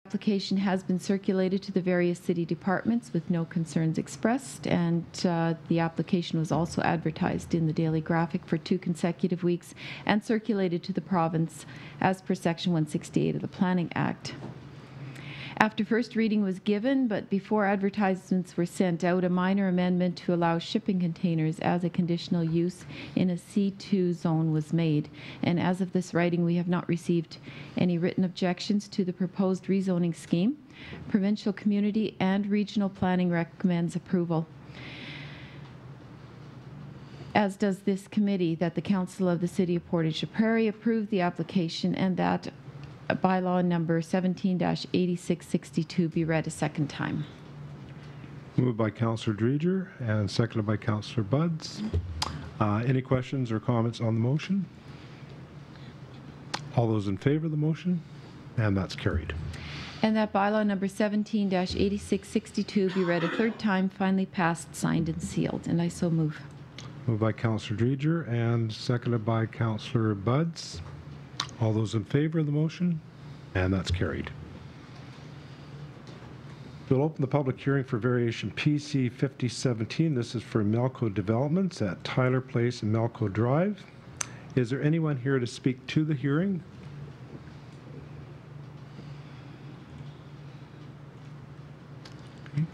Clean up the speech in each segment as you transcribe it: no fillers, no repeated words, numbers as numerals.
Application has been circulated to the various city departments with no concerns expressed, and the application was also advertised in the Daily Graphic for 2 consecutive weeks and circulated to the province as per Section 168 of the Planning Act. After first reading was given, but before advertisements were sent out, a minor amendment to allow shipping containers as a conditional use in a C2 zone was made. And as of this writing, we have not received any written objections to the proposed rezoning scheme. Provincial, community, and regional planning recommends approval, as does this committee, that the Council of the City of Portage la Prairie approve the application and that bylaw number 17-8662 be read a second time. Moved by Councillor Dreger and seconded by Councillor Buds. Any questions or comments on the motion? All those in favor of the motion? And that's carried. And that bylaw number 17-8662 be read a third time, finally passed, signed, and sealed. And I so move. Moved by Councillor Dreger and seconded by Councillor Buds. All those in favor of the motion? And that's carried. We'll open the public hearing for variation PC 5017. This is for Melco Developments at Tyler Place and Melco Drive. Is there anyone here to speak to the hearing? Okay.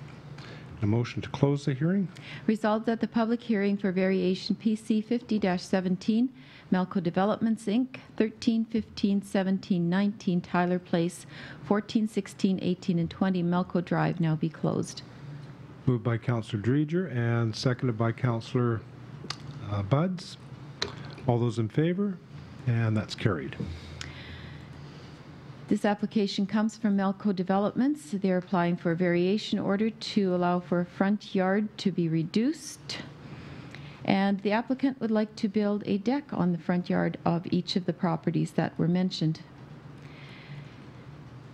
A motion to close the hearing? Resolved that the public hearing for variation PC 50-17, Melco Developments, Inc., 13, 15, 17, 19, Tyler Place, 14, 16, 18, and 20, Melco Drive, now be closed. Moved by Councillor Dreger and seconded by Councillor Buds. All those in favor? And that's carried. This application comes from Melco Developments. They're applying for a variation order to allow for a front yard to be reduced. And the applicant would like to build a deck on the front yard of each of the properties that were mentioned.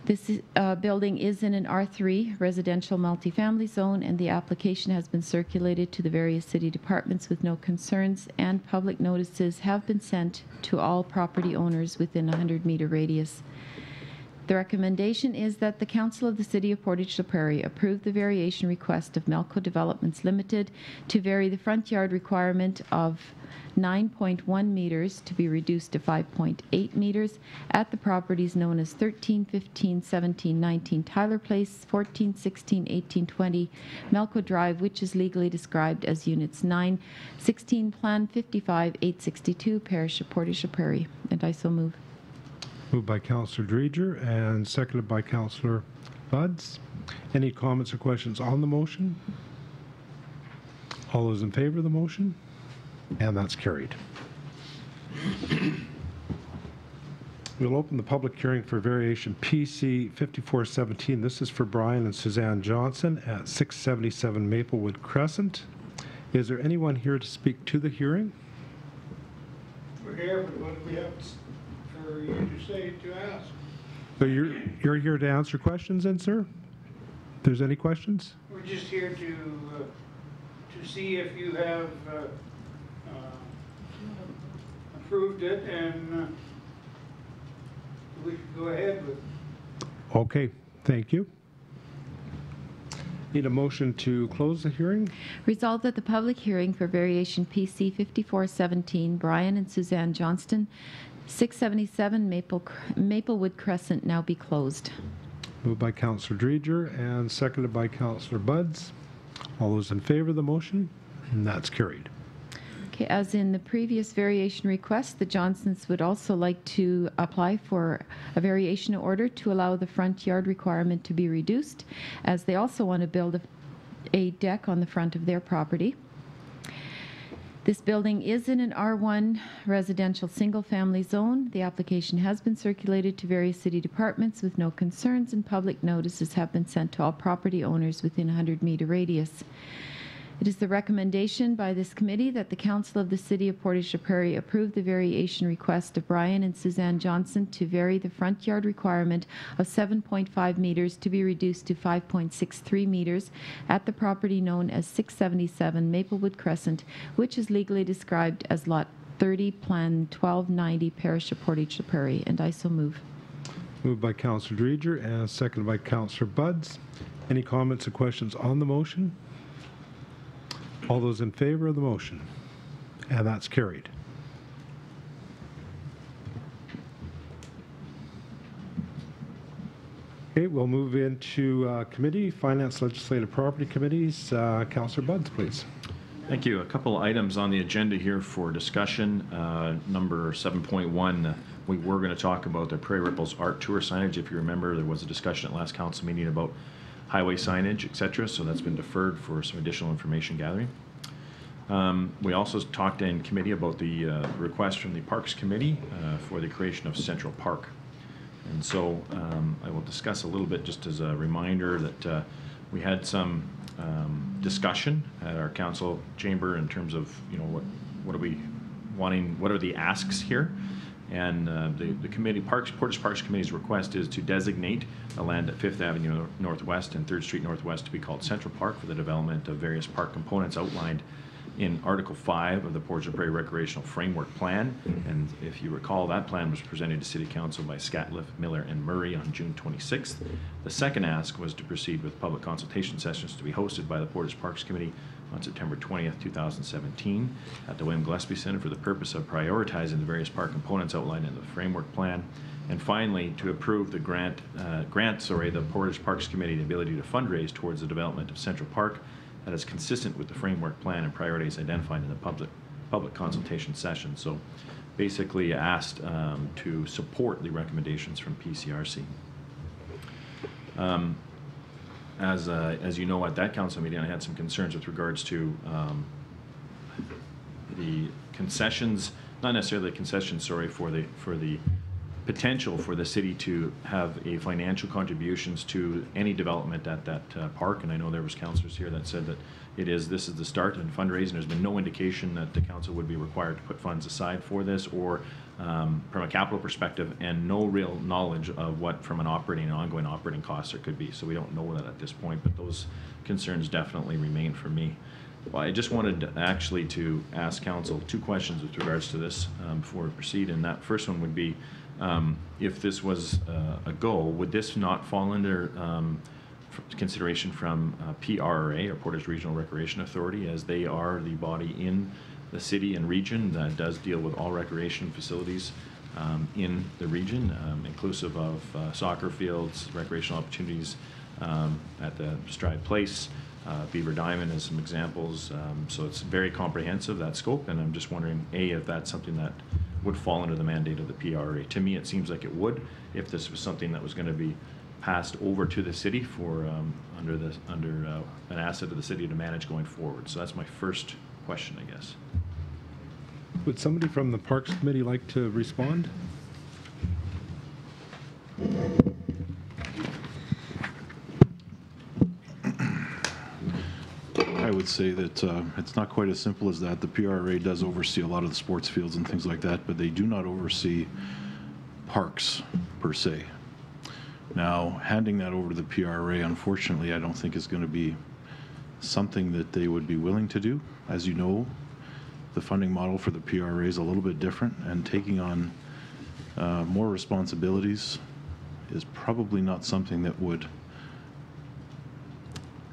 This building is in an R3 residential multifamily zone, and the application has been circulated to the various city departments with no concerns, and public notices have been sent to all property owners within a 100-meter radius. The recommendation is that the Council of the City of Portage la Prairie approve the variation request of Melco Developments Limited to vary the front yard requirement of 9.1 meters to be reduced to 5.8 meters at the properties known as 13, 15, 17, 19 Tyler Place, 14, 16, 18, 20 Melco Drive, which is legally described as Units 9, 16, Plan 55, 862, Parish of Portage la Prairie. And I so move. Moved by Councillor Dreger and seconded by Councillor Buds. Any comments or questions on the motion? All those in favor of the motion? And that's carried. We'll open the public hearing for variation PC 5417. This is for Brian and Suzanne Johnson at 677 Maplewood Crescent. Is there anyone here to speak to the hearing? We're here, but what do we have for you to say to ask? So you're here to answer questions then, sir? If there's any questions? We're just here to see if you have approved it, and we can go ahead with it. Okay, thank you. Need a motion to close the hearing? Resolved that the public hearing for variation PC 5417, Brian and Suzanne Johnston, 677 Maplewood Crescent, now be closed. Moved by Councillor Dreger and seconded by Councillor Buds. All those in favor of the motion? And that's carried. Okay, as in the previous variation request, the Johnsons would also like to apply for a variation order to allow the front yard requirement to be reduced, as they also want to build a deck on the front of their property. This building is in an R1 residential single-family zone. The application has been circulated to various city departments with no concerns, and public notices have been sent to all property owners within a 100-meter radius. It is the recommendation by this committee that the Council of the City of Portage la Prairie approve the variation request of Brian and Suzanne Johnson to vary the front yard requirement of 7.5 meters to be reduced to 5.63 meters at the property known as 677 Maplewood Crescent, which is legally described as Lot 30, Plan 1290, Parish of Portage la Prairie. And I so move. Moved by Councillor Dreger and seconded by Councillor Buds. Any comments or questions on the motion? All those in favor of the motion? And that's carried. Okay, we'll move into committee, Finance, Legislative, Property Committees. Councillor Buds, please. Thank you. A couple items on the agenda here for discussion. Number 7.1, we were going to talk about the Prairie Ripples Art Tour signage. If you remember, there was a discussion at last council meeting about highway signage, etc. So that's been deferred for some additional information gathering. We also talked in committee about the request from the Parks Committee for the creation of Central Park. And so I will discuss a little bit just as a reminder that we had some discussion at our council chamber in terms of, you know, what are we wanting, what are the asks here? And the committee, Portage Parks Committee's request is to designate the land at 5th Avenue Northwest and 3rd Street Northwest to be called Central Park for the development of various park components outlined in Article 5 of the Portage la Prairie Recreational Framework Plan. And if you recall, that plan was presented to City Council by Scatliff, Miller, and Murray on June 26th. The second ask was to proceed with public consultation sessions to be hosted by the Portage Parks Committee on September 20th, 2017 at the William Gillespie Center for the purpose of prioritizing the various park components outlined in the framework plan. And finally, to approve the the Portage Parks Committee the ability to fundraise towards the development of Central Park that is consistent with the framework plan and priorities identified in the public consultation session. So basically asked to support the recommendations from PCRC. As you know, at that council meeting, I had some concerns with regards to the concessions, not necessarily the concessions, sorry, for the potential for the city to have a financial contributions to any development at that park. And I know there was councillors here that said that this is the start in fundraising. There's been no indication that the council would be required to put funds aside for this, or from a capital perspective, and no real knowledge of what from an operating and ongoing operating costs there could be. So we don't know that at this point, but those concerns definitely remain for me. Well, I just wanted actually to ask council two questions with regards to this before we proceed. And that first one would be, if this was a go, would this not fall under consideration from PRRA, or Portage Regional Recreation Authority, as they are the body in the city and region that does deal with all recreation facilities in the region, inclusive of soccer fields, recreational opportunities at the Stride Place, Beaver Diamond as some examples. So it's very comprehensive, that scope, and I'm just wondering, A, if that's something that would fall under the mandate of the PRA. To me, it seems like it would, if this was something that was going to be passed over to the city for under an asset of the city to manage going forward. So that's my first question, I guess. Would somebody from the Parks Committee like to respond? I would say that it's not quite as simple as that. The PRA does oversee a lot of the sports fields and things like that, but they do not oversee parks per se. Now, handing that over to the PRA, unfortunately, I don't think is going to be something that they would be willing to do. As you know, the funding model for the PRA is a little bit different, and taking on more responsibilities is probably not something that would,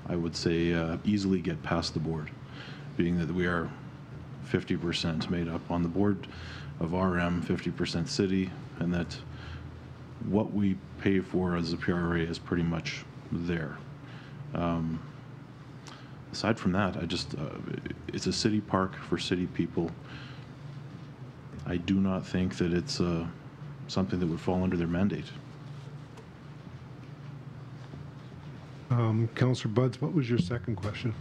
I would say, easily get past the board, being that we are 50% made up on the board of RM, 50% city, and that what we pay for as a PRA is pretty much there. Aside from that, it's a city park for city people. I do not think that it's something that would fall under their mandate. Councillor Buds, what was your second question?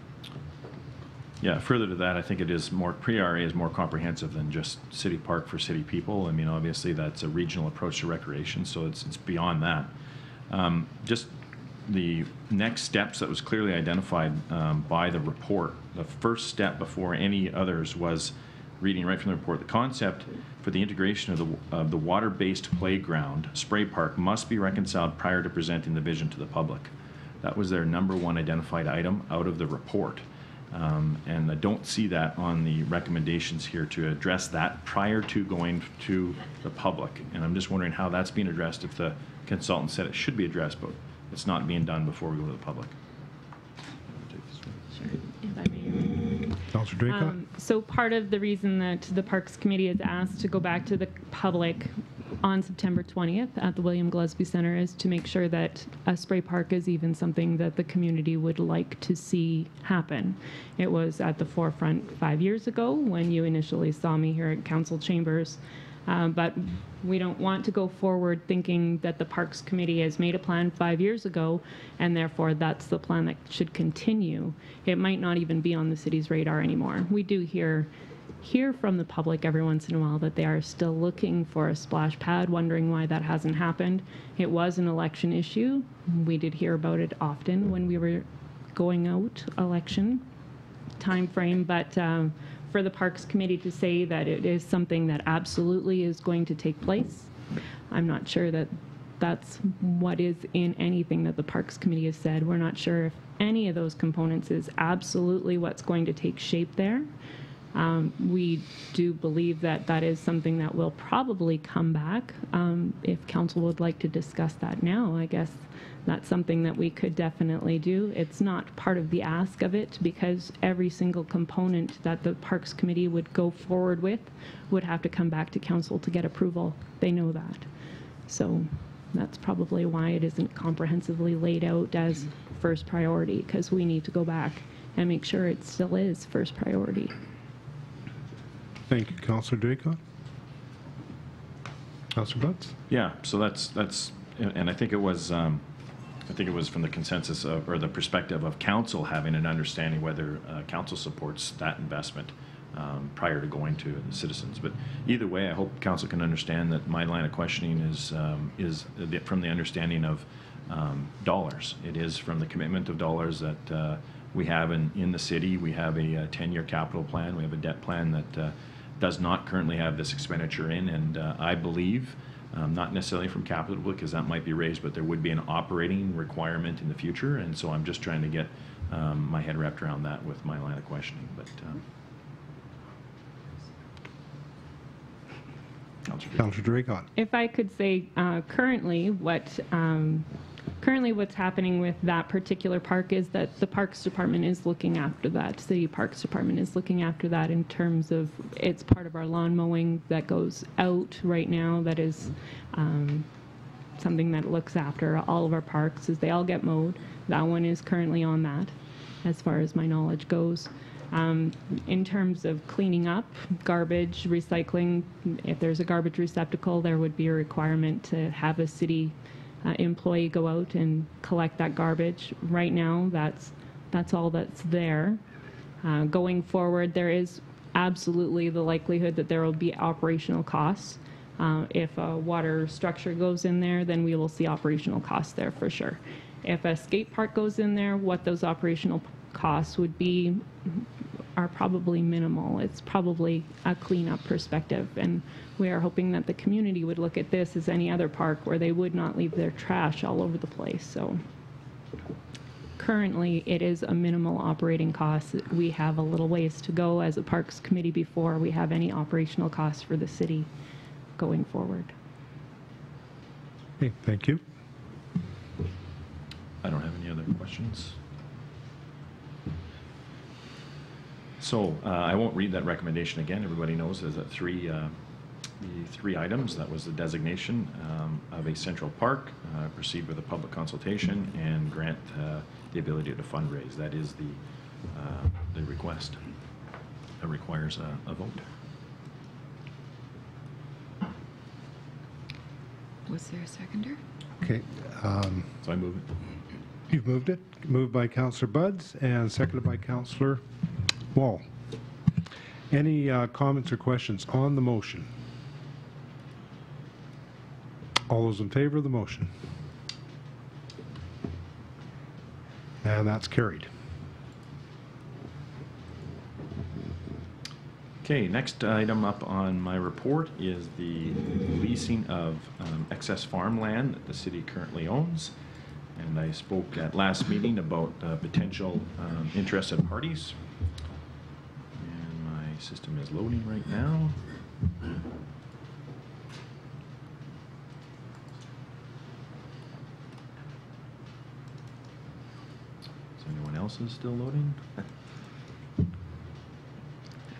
Yeah, further to that, I think it is more, PRA is more comprehensive than just city park for city people. I mean, obviously that's a regional approach to recreation, so it's beyond that. Just the next steps that was clearly identified by the report, the first step before any others was, reading right from the report, the concept for the integration of the water-based playground spray park must be reconciled prior to presenting the vision to the public. That was their #1 identified item out of the report. And I don't see that on the recommendations here to address that prior to going to the public. And I'm just wondering how that's being addressed if the consultant said it should be addressed, but it's not being done before we go to the public. Sure, if I may. Councillor Draycott? So part of the reason that the Parks Committee is asked to go back to the public on September 20th at the William Gillespie Centre is to make sure that a spray park is even something that the community would like to see happen. It was at the forefront 5 years ago when you initially saw me here at Council Chambers. But we don't want to go forward thinking that the Parks Committee has made a plan 5 years ago and therefore that's the plan that should continue. It might not even be on the city's radar anymore. We do hear from the public every once in a while that they are still looking for a splash pad, wondering why that hasn't happened. It was an election issue. We did hear about it often when we were going out election time frame, but for the Parks Committee to say that it is something that absolutely is going to take place, I'm not sure that that's what is in anything that the Parks Committee has said. We're not sure if any of those components is absolutely what's going to take shape there. We do believe that that is something that will probably come back. If council would like to discuss that now, I guess that's something that we could definitely do. It's not part of the ask of it because every single component that the Parks Committee would go forward with would have to come back to council to get approval. They know that. So that's probably why it isn't comprehensively laid out as first priority, because we need to go back and make sure it still is first priority. Thank you, Councillor Draycott. Councillor Butts? Yeah, so that's, and I think it was from the consensus of, or the perspective of council having an understanding whether council supports that investment prior to going to the citizens. But either way, I hope council can understand that my line of questioning is from the understanding of dollars. It is from the commitment of dollars that we have in the city. We have a 10-year capital plan. We have a debt plan that does not currently have this expenditure in, and I believe, not necessarily from capital, because that might be raised, but there would be an operating requirement in the future, and so I'm just trying to get my head wrapped around that with my line of questioning. But Councillor Draycott. If I could say currently what's happening with that particular park is that the Parks Department is looking after that. City Parks Department is looking after that in terms of it's part of our lawn mowing that goes out right now. That is something that looks after all of our parks as they all get mowed. That one is currently on that as far as my knowledge goes. In terms of cleaning up, garbage, recycling, if there's a garbage receptacle, there would be a requirement to have a city employee go out and collect that garbage. Right now, that's all that's there. Going forward, there is absolutely the likelihood that there will be operational costs. If a water structure goes in there, then we will see operational costs there for sure. If a skate park goes in there, what those operational costs would be are probably minimal. It's probably a cleanup perspective, and we are hoping that the community would look at this as any other park where they would not leave their trash all over the place. So currently it is a minimal operating cost. We have a little ways to go as a Parks Committee before we have any operational costs for the city going forward. Okay, thank you. I don't have any other questions. So I won't read that recommendation again. Everybody knows there's the three items. That was the designation of a central park, proceed with a public consultation, and grant the ability to fundraise. That is the request. That requires a vote. Was there a seconder? Okay. So I move it. You've moved it. Moved by Councillor Buds and seconded by Councillor Wall. Any comments or questions on the motion? All those in favor of the motion? And that's carried. Okay, next item up on my report is the leasing of excess farmland that the city currently owns. And I spoke at last meeting about potential interested parties. And my system is loading right now. Is anyone else is still loading? I've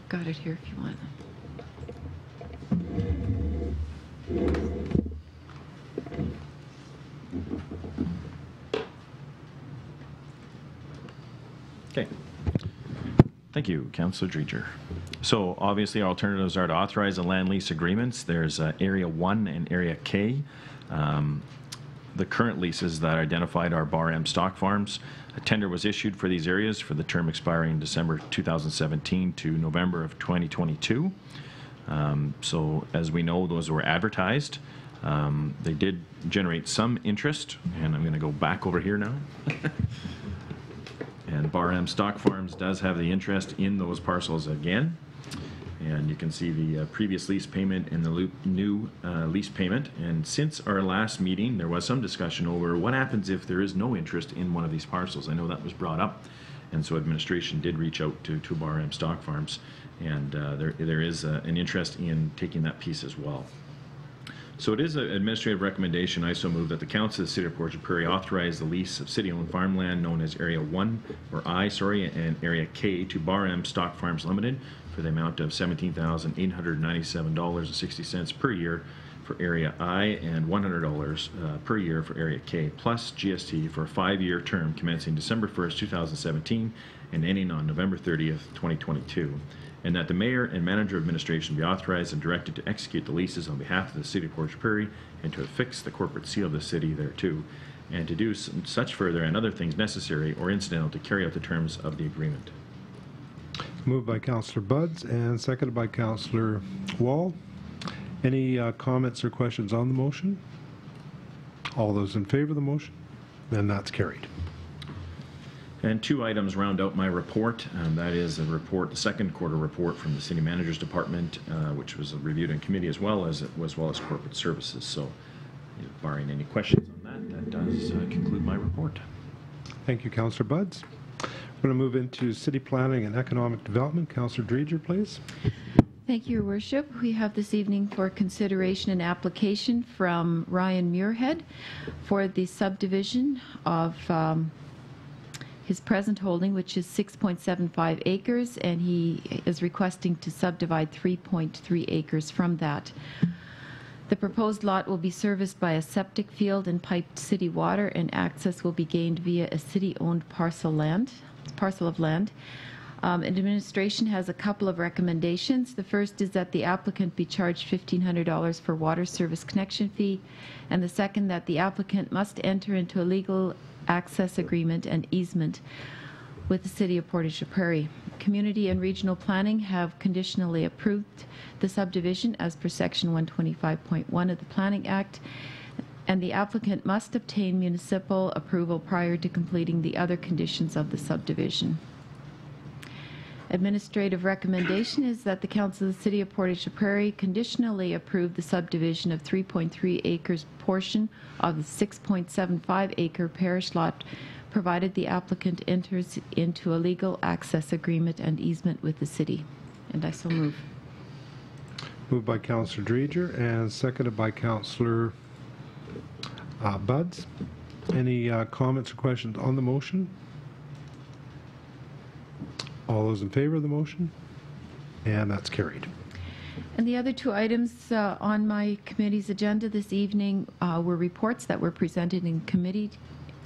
got it here if you want. Okay. Thank you, Councillor Dreger. So obviously our alternatives are to authorize the land lease agreements. There's Area 1 and Area K. The current leases that are identified are Bar M Stock Farms. A tender was issued for these areas for the term expiring in December 2017 to November of 2022. So as we know, those were advertised. They did generate some interest, and I'm going to go back over here now. And Bar M Stock Farms does have the interest in those parcels again. And you can see the previous lease payment and the new lease payment. And since our last meeting, there was some discussion over what happens if there is no interest in one of these parcels. I know that was brought up. And so administration did reach out to Bar M Stock Farms. And there is an interest in taking that piece as well. So it is an administrative recommendation. I so move that the Council of the City of Portage la Prairie authorize the lease of city-owned farmland known as Area 1, or I, sorry, and Area K to Bar M Stock Farms Limited for the amount of $17,897.60 per year for Area I and $100 per year for Area K, plus GST for a 5-year term commencing December 1st, 2017 and ending on November 30th, 2022. And that the mayor and manager of administration be authorized and directed to execute the leases on behalf of the City of Portage la Prairie and to affix the corporate seal of the city thereto, and to do such further and other things necessary or incidental to carry out the terms of the agreement. Moved by Councillor Buds and seconded by Councillor Wall. Any comments or questions on the motion? All those in favor of the motion? Then that's carried. And 2 items round out my report. That is a report, the second quarter report from the City Manager's Department, which was reviewed in committee as well as corporate services. So, barring any questions on that, that does conclude my report. Thank you, Councillor Buds. We're going to move into City Planning and Economic Development. Councillor Dreger, please. Thank you, Your Worship. We have this evening for consideration an application from Ryan Muirhead for the subdivision of his present holding, which is 6.75 acres, and he is requesting to subdivide 3.3 acres from that. The proposed lot will be serviced by a septic field and piped city water, and access will be gained via a city-owned parcel of land. Administration has a couple of recommendations. The first is that the applicant be charged $1,500 for water service connection fee, and the second that the applicant must enter into a legal access agreement and easement with the City of Portage la Prairie. Community and Regional Planning have conditionally approved the subdivision as per Section 125.1 of the Planning Act, and the applicant must obtain municipal approval prior to completing the other conditions of the subdivision. Administrative recommendation is that the Council of the City of Portage la Prairie conditionally approve the subdivision of 3.3 acres portion of the 6.75 acre parish lot, provided the applicant enters into a legal access agreement and easement with the city. And I so move. Moved by Councillor Dreger and seconded by Councillor Buds. Any comments or questions on the motion? All those in favor of the motion? And that's carried. And the other 2 items on my committee's agenda this evening were reports that were presented in committee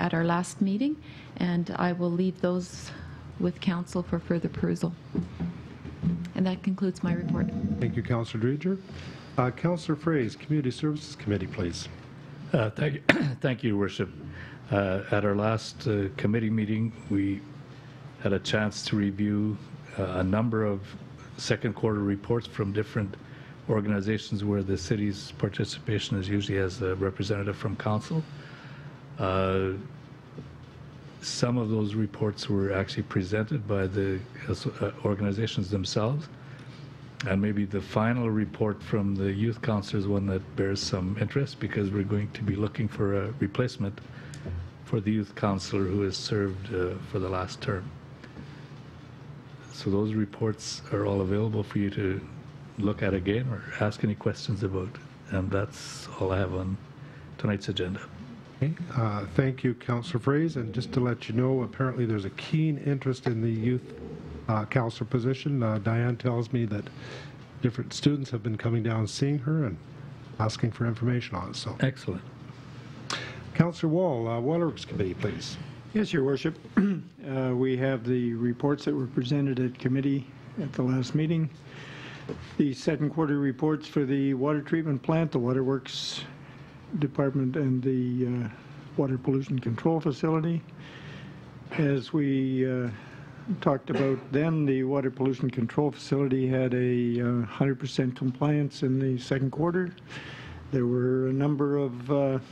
at our last meeting, and I will leave those with council for further perusal. And that concludes my report. Thank you, Councillor Dreger. Councillor Fraze, Community Services Committee, please. Thank you, thank you, Your Worship. At our last committee meeting, we had a chance to review a number of second quarter reports from different organizations where the city's participation is usually as a representative from council. Some of those reports were actually presented by the organizations themselves, and maybe the final report from the youth council is one that bears some interest, because we're going to be looking for a replacement for the youth councillor who has served for the last term. So those reports are all available for you to look at again or ask any questions about. And that's all I have on tonight's agenda. Okay. Thank you, Councillor Fraze. And just to let you know, apparently there's a keen interest in the youth councillor position. Diane tells me that different students have been coming down and seeing her and asking for information on it. So, Excellent. Councillor Wall, Waterworks Committee, please. Yes, Your Worship. We have the reports that were presented at committee at the last meeting. The second quarter reports for the water treatment plant, the Waterworks Department, and the Water Pollution Control Facility. As we talked about then, the Water Pollution Control Facility had a 100% compliance in the second quarter. There were a number of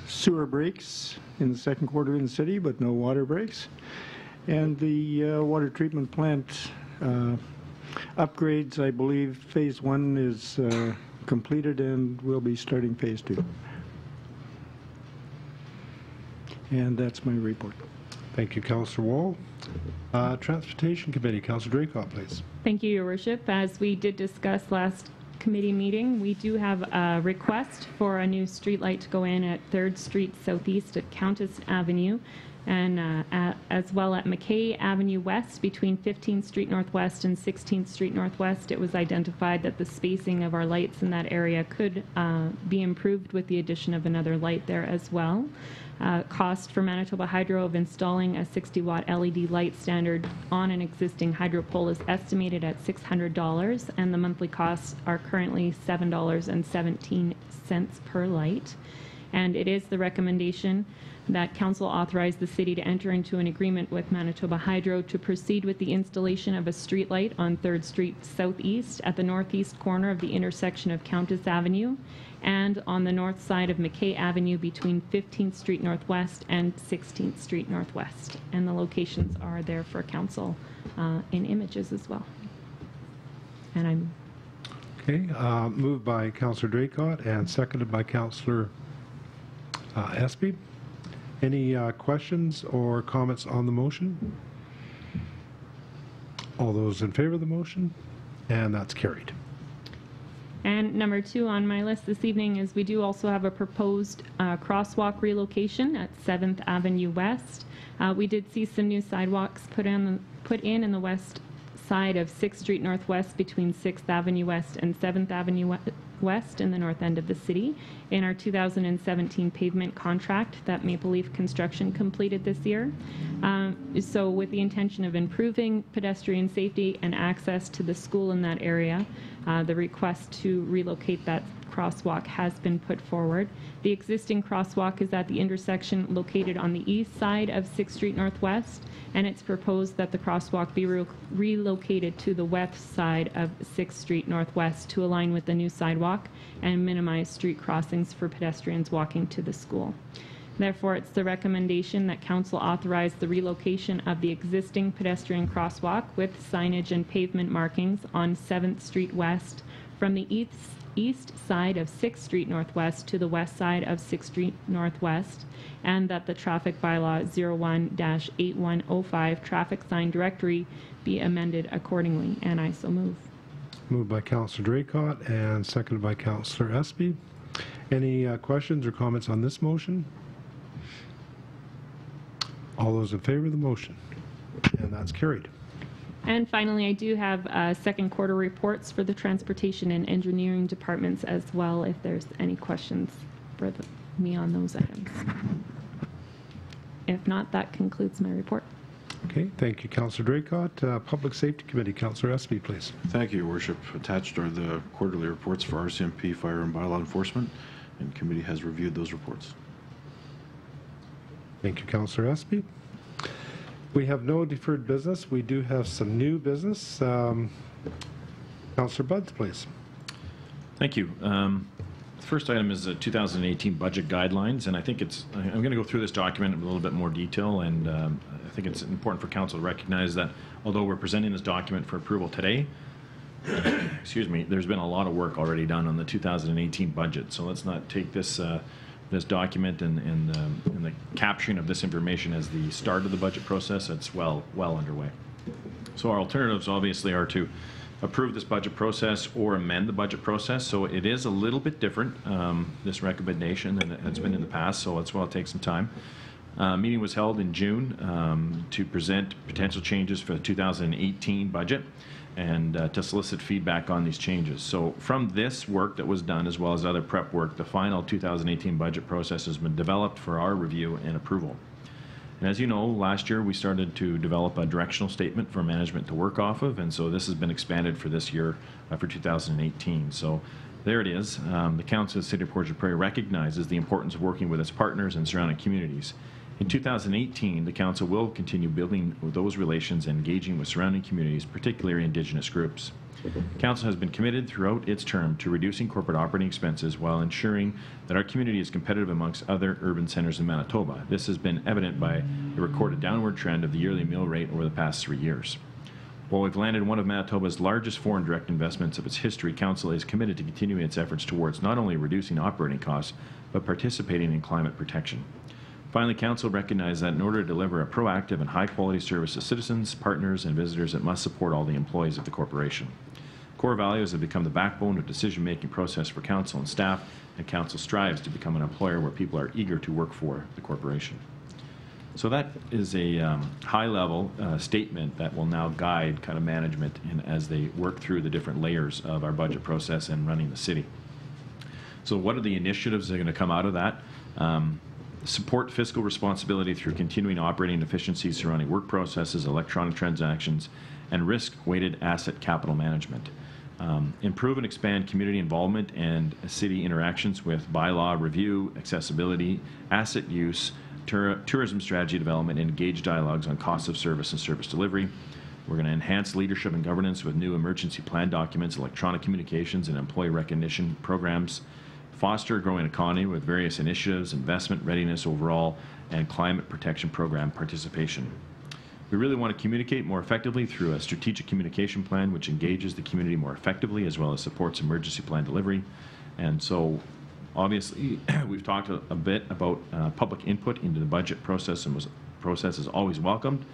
sewer breaks in the second quarter in the city, but no water breaks. And the water treatment plant upgrades, I believe phase 1 is completed and we'll be starting phase 2. And that's my report. Thank you, Councillor Wall. Transportation Committee, Councillor Draycott, please. Thank you, Your Worship. As we did discuss last committee meeting, we do have a request for a new streetlight to go in at 3rd Street Southeast at Countess Avenue, and as well at McKay Avenue West between 15th Street Northwest and 16th Street Northwest. It was identified that the spacing of our lights in that area could be improved with the addition of another light there as well. Cost for Manitoba Hydro of installing a 60-watt LED light standard on an existing hydro pole is estimated at $600, and the monthly costs are currently $7.17 per light. And it is the recommendation that Council authorize the City to enter into an agreement with Manitoba Hydro to proceed with the installation of a streetlight on 3rd Street Southeast at the northeast corner of the intersection of Countess Avenue and on the north side of McKay Avenue between 15th Street Northwest and 16th Street Northwest. And the locations are there for Council in images as well. And I'm... Okay, moved by Councillor Draycott and seconded by Councillor Espy. Any questions or comments on the motion? All those in favor of the motion? And that's carried. And number 2 on my list this evening is we do also have a proposed crosswalk relocation at 7th Avenue West. We did see some new sidewalks put in the west side of 6th Street Northwest between 6th Avenue West and 7th Avenue West in the north end of the city in our 2017 pavement contract that Maple Leaf Construction completed this year. So with the intention of improving pedestrian safety and access to the school in that area, the request to relocate that crosswalk has been put forward. The existing crosswalk is at the intersection located on the east side of 6th Street Northwest, and it's proposed that the crosswalk be relocated to the west side of 6th Street Northwest to align with the new sidewalk and minimize street crossings for pedestrians walking to the school. Therefore, it's the recommendation that Council authorize the relocation of the existing pedestrian crosswalk with signage and pavement markings on 7th Street West from the east side of 6th Street Northwest to the west side of 6th Street Northwest, and that the traffic bylaw 01-8105 traffic sign directory be amended accordingly, and I so move. Moved by Councillor Draycott and seconded by Councillor Espy. Any questions or comments on this motion? All those in favor of the motion? And that's carried. And finally, I do have second quarter reports for the transportation and engineering departments as well, if there's any questions for me on those items. If not, that concludes my report. Okay, thank you, Councillor Draycott. Public Safety Committee, Councillor Espy, please. Thank you, Your Worship. Attached are the quarterly reports for RCMP, Fire and Bylaw Enforcement, and committee has reviewed those reports. Thank you, Councillor Espy. We have no deferred business. We do have some new business. Councillor Budds, please. Thank you. The first item is the 2018 budget guidelines, and I think I'm going to go through this document in a little bit more detail, and I think it's important for Council to recognize that although we're presenting this document for approval today, excuse me, there's been a lot of work already done on the 2018 budget, so let's not take this this document and the capturing of this information as the start of the budget process. It's well underway. So our alternatives obviously are to approve this budget process or amend the budget process. So it is a little bit different, this recommendation, than it has been in the past, so that's why it'll take some time. Meeting was held in June to present potential changes for the 2018 budget and to solicit feedback on these changes. So from this work that was done, as well as other prep work, the final 2018 budget process has been developed for our review and approval. And as you know, last year we started to develop a directional statement for management to work off of, and so this has been expanded for this year, for 2018. So there it is. The Council of the City of Portage la Prairie recognizes the importance of working with its partners and surrounding communities. In 2018, the Council will continue building those relations and engaging with surrounding communities, particularly Indigenous groups. Council has been committed throughout its term to reducing corporate operating expenses while ensuring that our community is competitive amongst other urban centers in Manitoba. This has been evident by the recorded downward trend of the yearly mill rate over the past 3 years. While we've landed one of Manitoba's largest foreign direct investments of its history, Council is committed to continuing its efforts towards not only reducing operating costs, but participating in climate protection. Finally, Council recognizes that in order to deliver a proactive and high-quality service to citizens, partners, and visitors, it must support all the employees of the corporation. Core values have become the backbone of decision-making process for Council and staff, and Council strives to become an employer where people are eager to work for the corporation. So that is a high-level statement that will now guide kind of management as they work through the different layers of our budget process and running the city. So what are the initiatives that are going to come out of that? Support fiscal responsibility through continuing operating efficiencies surrounding work processes, electronic transactions, and risk-weighted asset capital management. Improve and expand community involvement and city interactions with bylaw review, accessibility, asset use, tourism strategy development, and engage dialogues on cost of service and service delivery. We're going to enhance leadership and governance with new emergency plan documents, electronic communications, and employee recognition programs. Foster a growing economy with various initiatives, investment readiness overall, and climate protection program participation. We really want to communicate more effectively through a strategic communication plan which engages the community more effectively as well as supports emergency plan delivery. And so obviously we've talked a bit about public input into the budget process, and process is always welcomed.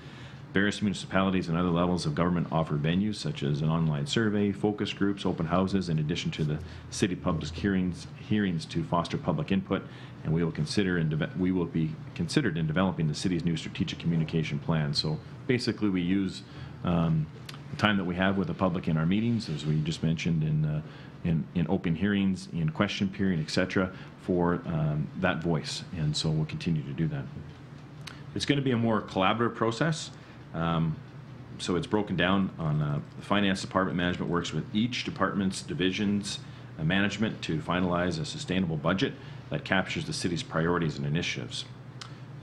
Various municipalities and other levels of government offer venues such as an online survey, focus groups, open houses, in addition to the city public hearings to foster public input, and we will be considered in developing the city's new strategic communication plan. So basically, we use the time that we have with the public in our meetings, as we just mentioned in open hearings, in question period, etc., for that voice, and so we'll continue to do that. It's going to be a more collaborative process. So it's broken down on the finance department. Management works with each department's divisions management to finalize a sustainable budget that captures the city's priorities and initiatives.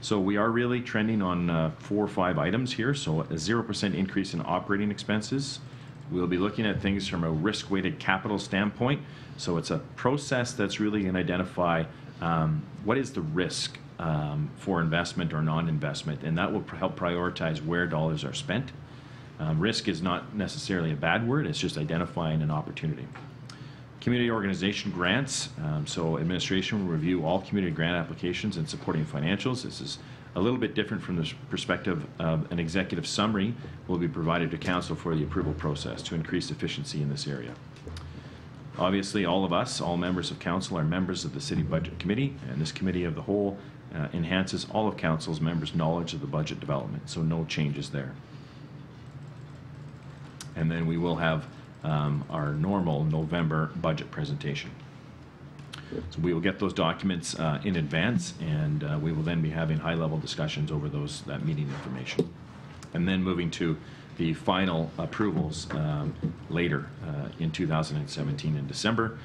So we are really trending on 4 or 5 items here. So a 0% increase in operating expenses. We'll be looking at things from a risk-weighted capital standpoint. So it's a process that's really going to identify what is the risk for investment or non-investment, and that will help prioritize where dollars are spent. Risk is not necessarily a bad word, it's just identifying an opportunity. Community organization grants, so administration will review all community grant applications and supporting financials. This is a little bit different from the perspective of an executive summary will be provided to council for the approval process to increase efficiency in this area. Obviously, all of us, all members of council, are members of the City Budget Committee, and this committee of the whole enhances all of council's members' knowledge of the budget development, so no changes there. And then we will have our normal November budget presentation. So we will get those documents in advance, and we will then be having high-level discussions over that meeting information. And then moving to the final approvals later in 2017 in December,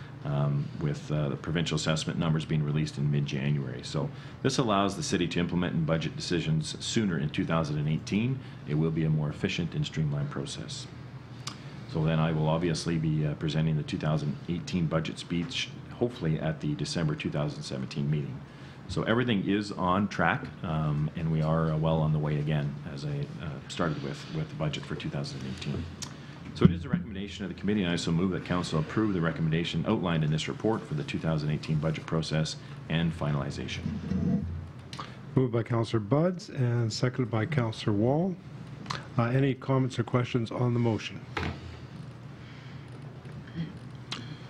with the provincial assessment numbers being released in mid-January. So this allows the city to implement budget decisions sooner in 2018. It will be a more efficient and streamlined process. So then I will obviously be presenting the 2018 budget speech, hopefully at the December 2017 meeting. So everything is on track, and we are well on the way again, as I started with the budget for 2018. So it is a recommendation of the committee, and I so move that council approve the recommendation outlined in this report for the 2018 budget process and finalization. Moved by Councillor Budds and seconded by Councillor Wall. Any comments or questions on the motion?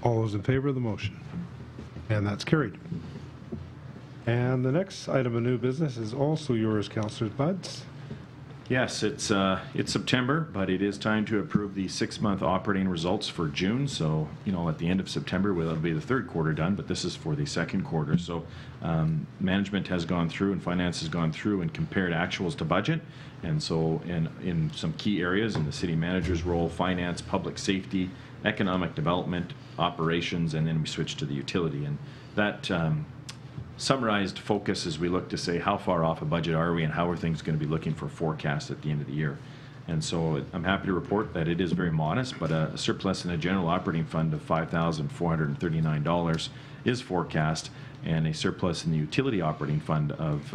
All those in favor of the motion? And that's carried. And the next item of new business is also yours, Councillor Buds. Yes, it's September, but it is time to approve the 6-month operating results for June. So, at the end of September, well, it'll be the third quarter done, but this is for the second quarter. So, management has gone through and finance has gone through and compared actuals to budget. And so, in some key areas in the city manager's role, finance, public safety, economic development, operations, and then we switch to the utility. And that summarized focus as we look to say how far off a budget are we and how are things going to be looking for forecast at the end of the year. And so I'm happy to report that it is very modest, but a surplus in the general operating fund of $5,439 is forecast, and a surplus in the utility operating fund of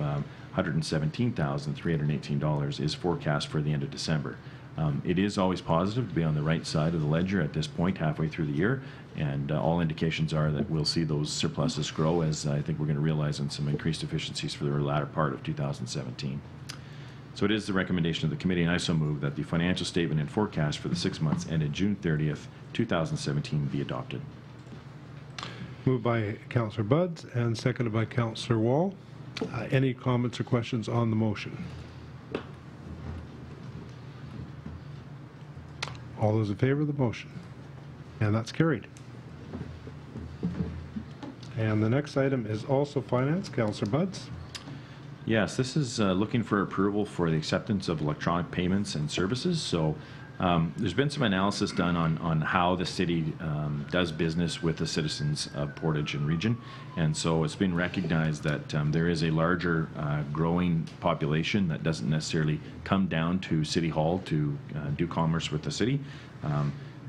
$117,318 is forecast for the end of December. It is always positive to be on the right side of the ledger at this point, halfway through the year, and all indications are that we'll see those surpluses grow, as I think we're going to realize in some increased efficiencies for the latter part of 2017. So it is the recommendation of the committee, and I so move that the financial statement and forecast for the 6 months ended June 30th, 2017 be adopted. Moved by Councillor Buds and seconded by Councillor Wall. Any comments or questions on the motion? All those in favor of the motion? And that's carried. And the next item is also finance. Councillor Buds. Yes, this is looking for approval for the acceptance of electronic payments and services. So there's been some analysis done on how the city does business with the citizens of Portage and region. And so it's been recognized that there is a larger growing population that doesn't necessarily come down to City Hall to do commerce with the city.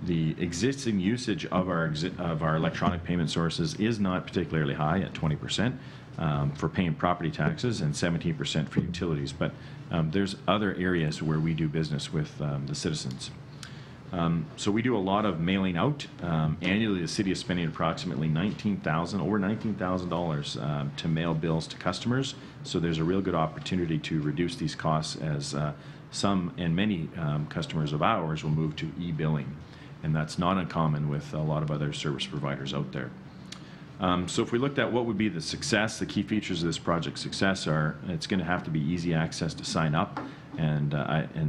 The existing usage of our electronic payment sources is not particularly high at 20%. For paying property taxes and 17% for utilities, but there's other areas where we do business with the citizens. So we do a lot of mailing out. Annually, the city is spending approximately over $19,000 to mail bills to customers. So there's a real good opportunity to reduce these costs as some and many customers of ours will move to e-billing, and that's not uncommon with a lot of other service providers out there. So if we looked at what would be the success, the key features of this project's success are it's going to have to be easy access to sign up and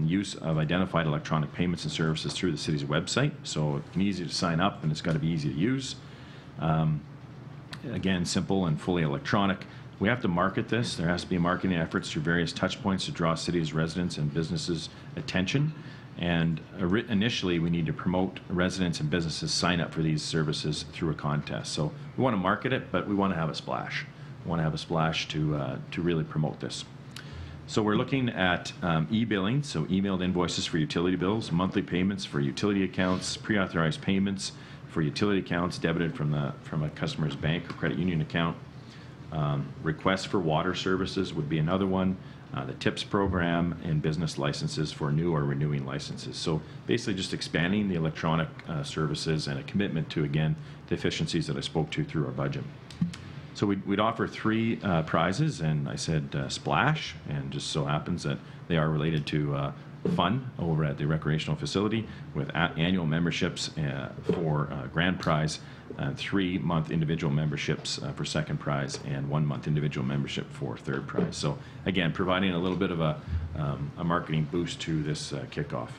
use of identified electronic payments and services through the city's website. So it's easy to sign up and it's got to be easy to use. Again, simple and fully electronic. We have to market this. There has to be marketing efforts through various touch points to draw city's residents and businesses' attention. And initially, we need to promote residents and businesses sign up for these services through a contest. So we want to market it, but we want to have a splash. We want to have a splash to really promote this. So we're looking at e-billing, so emailed invoices for utility bills, monthly payments for utility accounts, pre-authorized payments for utility accounts debited from a customer's bank or credit union account. Requests for water services would be another one. The TIPS program, and business licenses for new or renewing licenses. So basically just expanding the electronic services and a commitment to, again, the efficiencies that I spoke to through our budget. So we'd offer 3 prizes, and I said splash, and just so happens that they are related to fun over at the recreational facility with annual memberships for grand prize, 3-month individual memberships for second prize, and 1-month individual membership for third prize. So again, providing a little bit of a marketing boost to this kickoff.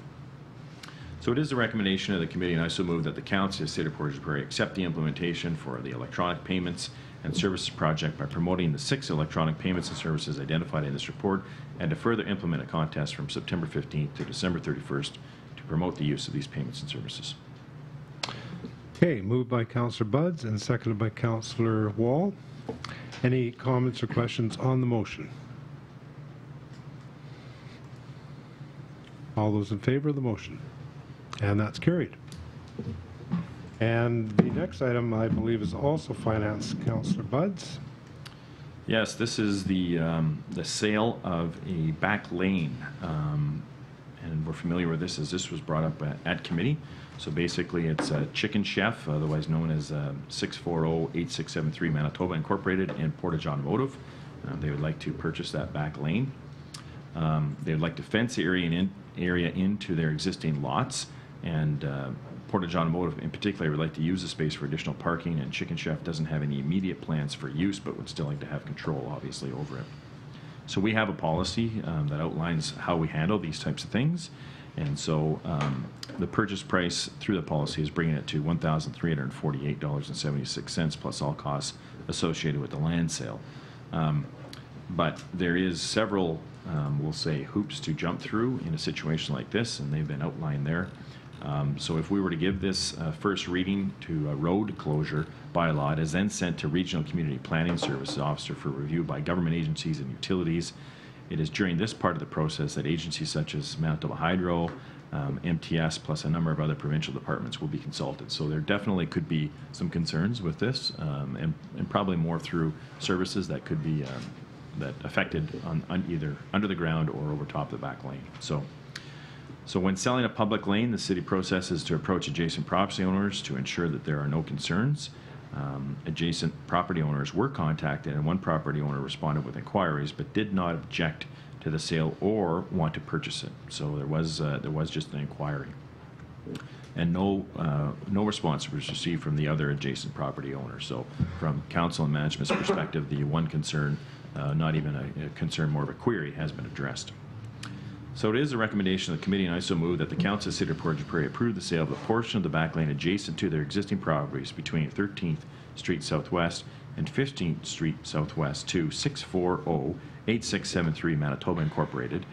So it is the recommendation of the committee, and I so move that the Council of the State of Portage la Prairie accept the implementation for the electronic payments and services project by promoting the 6 electronic payments and services identified in this report, and to further implement a contest from September 15th to December 31st to promote the use of these payments and services. Okay, moved by Councillor Buds and seconded by Councillor Wall. Any comments or questions on the motion? All those in favor of the motion? And that's carried. And the next item, I believe, is also finance. Councillor Buds. Yes, this is the sale of a back lane, and we're familiar with this as this was brought up at committee. So basically, it's a Chicken Chef, otherwise known as 640-8673 Manitoba Incorporated and Portage Automotive. They would like to purchase that back lane. They would like to fence the area area into their existing lots, and Portage Automotive in particular would like to use the space for additional parking, and Chicken Chef doesn't have any immediate plans for use, but would still like to have control, obviously, over it. So we have a policy that outlines how we handle these types of things, and so the purchase price through the policy is bringing it to $1,348.76 plus all costs associated with the land sale. But there is several, we'll say, hoops to jump through in a situation like this, and they've been outlined there. So if we were to give this first reading to a road closure bylaw, it is then sent to Regional Community Planning Services Officer for review by government agencies and utilities. It is during this part of the process that agencies such as Manitoba Hydro, MTS, plus a number of other provincial departments will be consulted. So there definitely could be some concerns with this, and probably more through services that could be that affected on either under the ground or over top of the back lane. So when selling a public lane, the city processes to approach adjacent property owners to ensure that there are no concerns. Adjacent property owners were contacted, and one property owner responded with inquiries but did not object to the sale or want to purchase it. So there was just an inquiry, and no response was received from the other adjacent property owners. So from council and management's perspective, the one concern, not even a concern, more of a query, has been addressed. So it is a recommendation of the committee, and I so move that the Council of the City of Portage la Prairie approve the sale of a portion of the back lane adjacent to their existing properties between 13th Street Southwest and 15th Street Southwest to 640-8673 Manitoba Incorporated,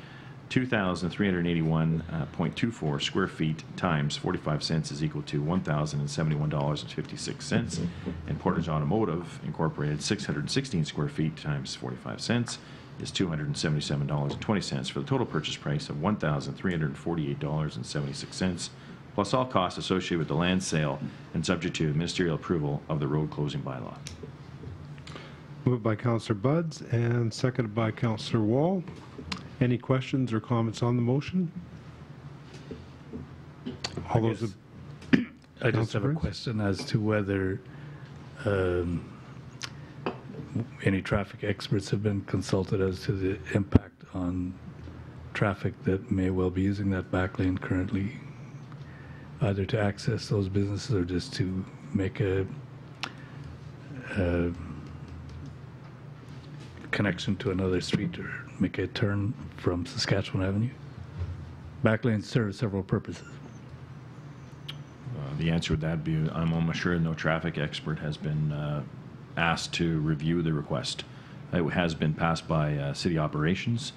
2,381.24 square feet times 45 cents is equal to $1,071.56, and Portage Automotive Incorporated, 616 square feet times 45 cents is $277.20 for the total purchase price of $1,348.76 plus all costs associated with the land sale and subject to ministerial approval of the road closing bylaw. Moved by Councillor Buds and seconded by Councillor Wall. Any questions or comments on the motion? All those. I just have a question as to whether any traffic experts have been consulted as to the impact on traffic that may well be using that back lane currently, either to access those businesses or just to make a connection to another street or make a turn from Saskatchewan Avenue. Back lanes serve several purposes. The answer to that would be, I'm almost sure no traffic expert has been asked to review the request. It has been passed by city operations,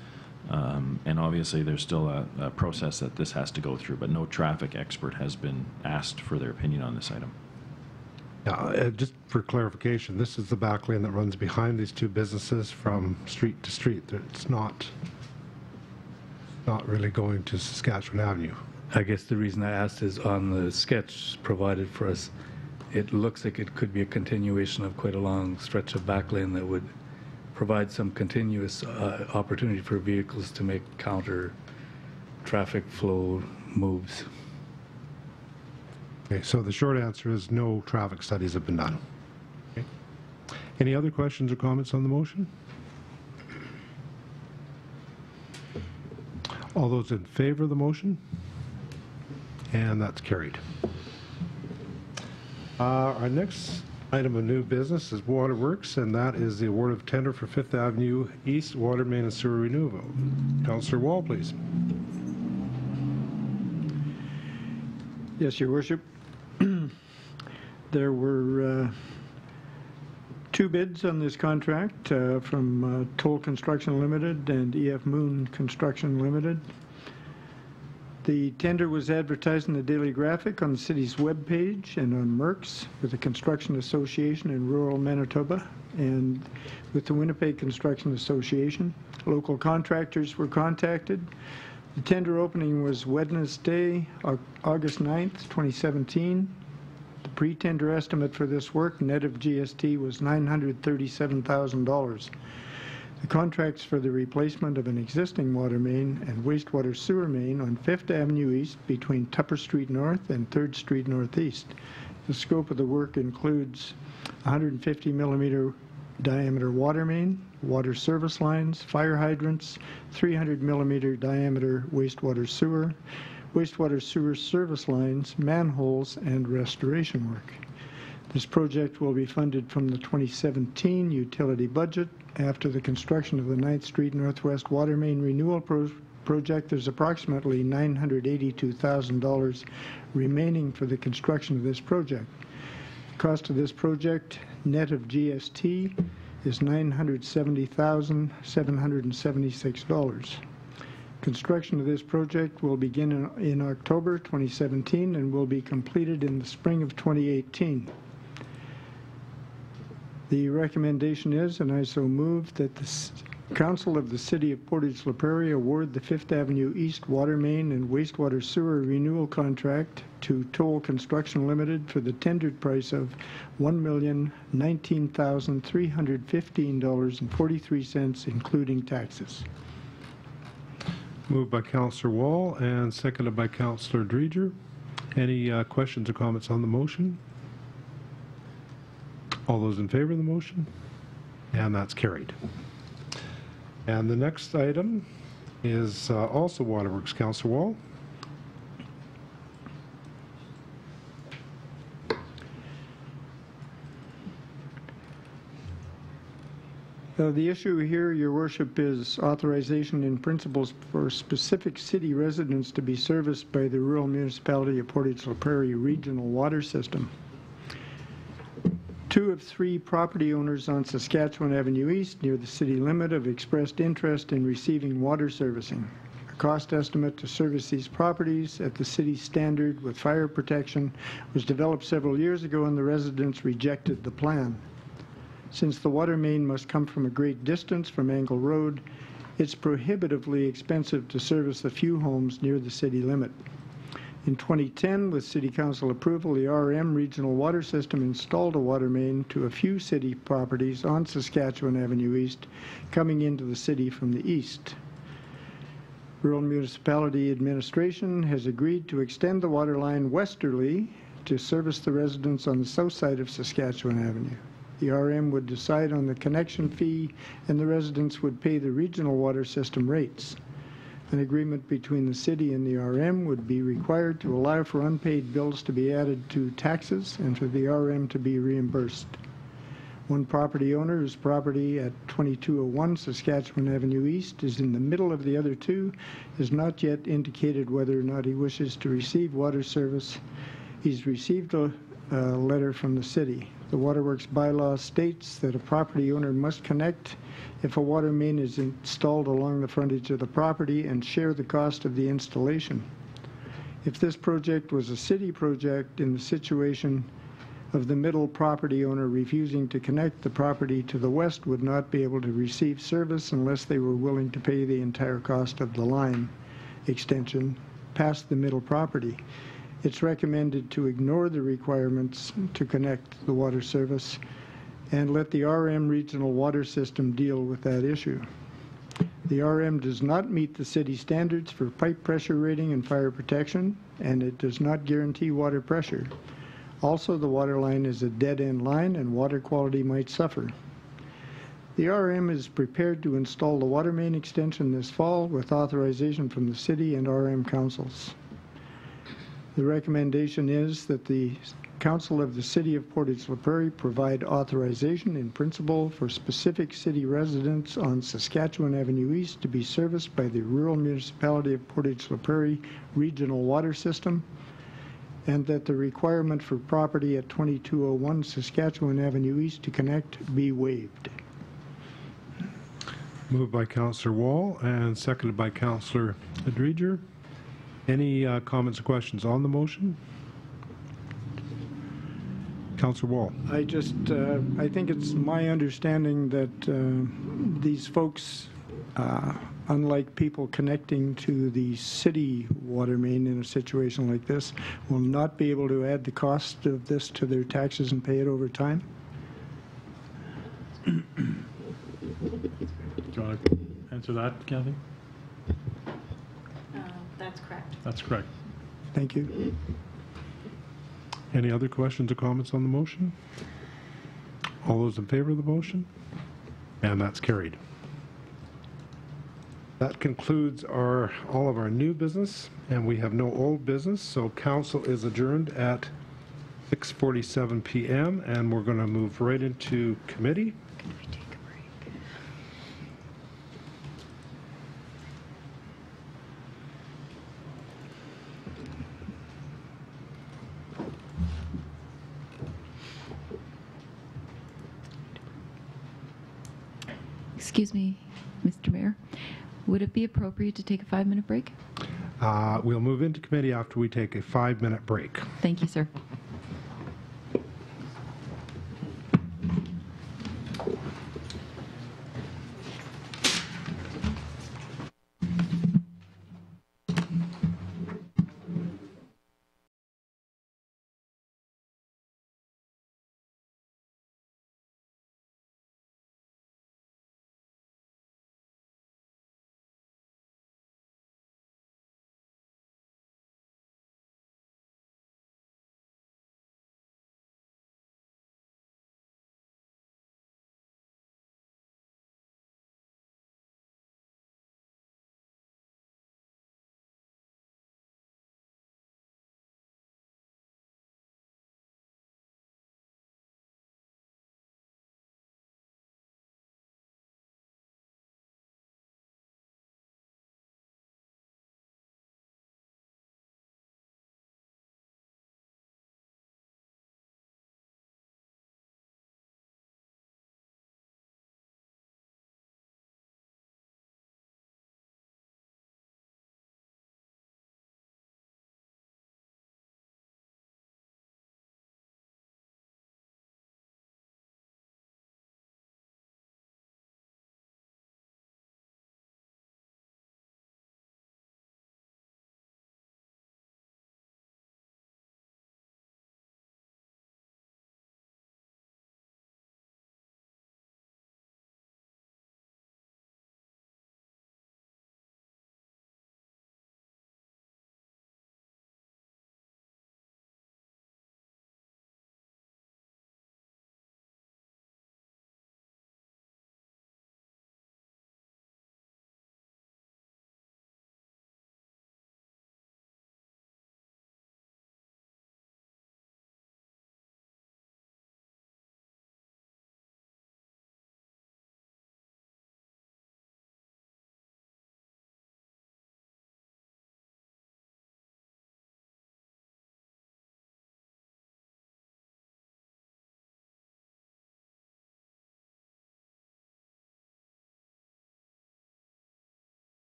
and obviously there's still a process that this has to go through, but no traffic expert has been asked for their opinion on this item. Just for clarification, this is the back lane that runs behind these two businesses from street to street. It's not really going to Saskatchewan Avenue. I guess the reason I asked is on the sketch provided for us, it looks like it could be a continuation of quite a long stretch of back lane that would provide some continuous opportunity for vehicles to make counter traffic flow moves. Okay, so the short answer is no traffic studies have been done. Okay. Any other questions or comments on the motion? All those in favor of the motion? And that's carried. Our next item of new business is Waterworks, and that is the award of tender for Fifth Avenue East Water Main and Sewer Renewal. Councillor Wall, please. Yes, Your Worship. There were two bids on this contract from Toll Construction Limited and EF Moon Construction Limited. The tender was advertised in the Daily Graphic, on the city's webpage, and on MERCS with the Construction Association in rural Manitoba and with the Winnipeg Construction Association. Local contractors were contacted. The tender opening was Wednesday, August 9th, 2017. The pre-tender estimate for this work, net of GST, was $937,000. The contracts for the replacement of an existing water main and wastewater sewer main on 5th Avenue East between Tupper Street North and 3rd Street Northeast. The scope of the work includes 150 millimeter diameter water main, water service lines, fire hydrants, 300 millimeter diameter wastewater sewer service lines, manholes, and restoration work. This project will be funded from the 2017 utility budget. After the construction of the 9th Street Northwest Water Main Renewal project, there's approximately $982,000 remaining for the construction of this project. The cost of this project, net of GST, is $970,776. Construction of this project will begin in October 2017 and will be completed in the spring of 2018. The recommendation is, and I so move, that the Council of the City of Portage la Prairie award the 5th Avenue East Water Main and Wastewater Sewer Renewal Contract to Toll Construction Limited for the tendered price of $1,019,315.43, including taxes. Moved by Councillor Wall and seconded by Councillor Dreger. Any questions or comments on the motion? All those in favor of the motion? And that's carried. And the next item is also Waterworks. Councillor Wall. The issue here, Your Worship, is authorization in principles for specific city residents to be serviced by the rural municipality of Portage la Prairie regional water system. 2 of 3 property owners on Saskatchewan Avenue East near the city limit have expressed interest in receiving water servicing. A cost estimate to service these properties at the city standard with fire protection was developed several years ago, and the residents rejected the plan. Since the water main must come from a great distance from Angle Road, it's prohibitively expensive to service the few homes near the city limit. In 2010, with City Council approval, the RM Regional Water System installed a water main to a few city properties on Saskatchewan Avenue East, coming into the city from the east. Rural Municipality Administration has agreed to extend the water line westerly to service the residents on the south side of Saskatchewan Avenue. The RM would decide on the connection fee, and the residents would pay the regional water system rates. An agreement between the city and the RM would be required to allow for unpaid bills to be added to taxes and for the RM to be reimbursed. One property owner, whose property at 2201 Saskatchewan Avenue East is in the middle of the other 2, has not yet indicated whether or not he wishes to receive water service. He's received a letter from the city. The Waterworks bylaw states that a property owner must connect if a water main is installed along the frontage of the property and share the cost of the installation. If this project was a city project, in the situation of the middle property owner refusing to connect, the property to the west would not be able to receive service unless they were willing to pay the entire cost of the line extension past the middle property. It's recommended to ignore the requirements to connect the water service and let the RM Regional Water System deal with that issue. The RM does not meet the city standards for pipe pressure rating and fire protection, and it does not guarantee water pressure. Also, the water line is a dead-end line and water quality might suffer. The RM is prepared to install the water main extension this fall with authorization from the city and RM councils. The recommendation is that the Council of the City of Portage la Prairie provide authorization in principle for specific city residents on Saskatchewan Avenue East to be serviced by the rural municipality of Portage la Prairie regional water system, and that the requirement for property at 2201 Saskatchewan Avenue East to connect be waived. Moved by Councillor Wall and seconded by Councillor Dreger. Any comments or questions on the motion? Councillor Wall. I think it's my understanding that these folks, unlike people connecting to the city water main in a situation like this, will not be able to add the cost of this to their taxes and pay it over time. Do you want to answer that, Kathy? That's correct. That's correct. Thank you. Any other questions or comments on the motion? All those in favor of the motion? And that's carried. That concludes all of our new business, and we have no old business, so council is adjourned at 6:47 p.m., and we're going to move right into committee. Can we take a break? Excuse me, Mr. Mayor. Would it be appropriate to take a 5-minute break? We'll move into committee after we take a 5-minute break. Thank you, sir.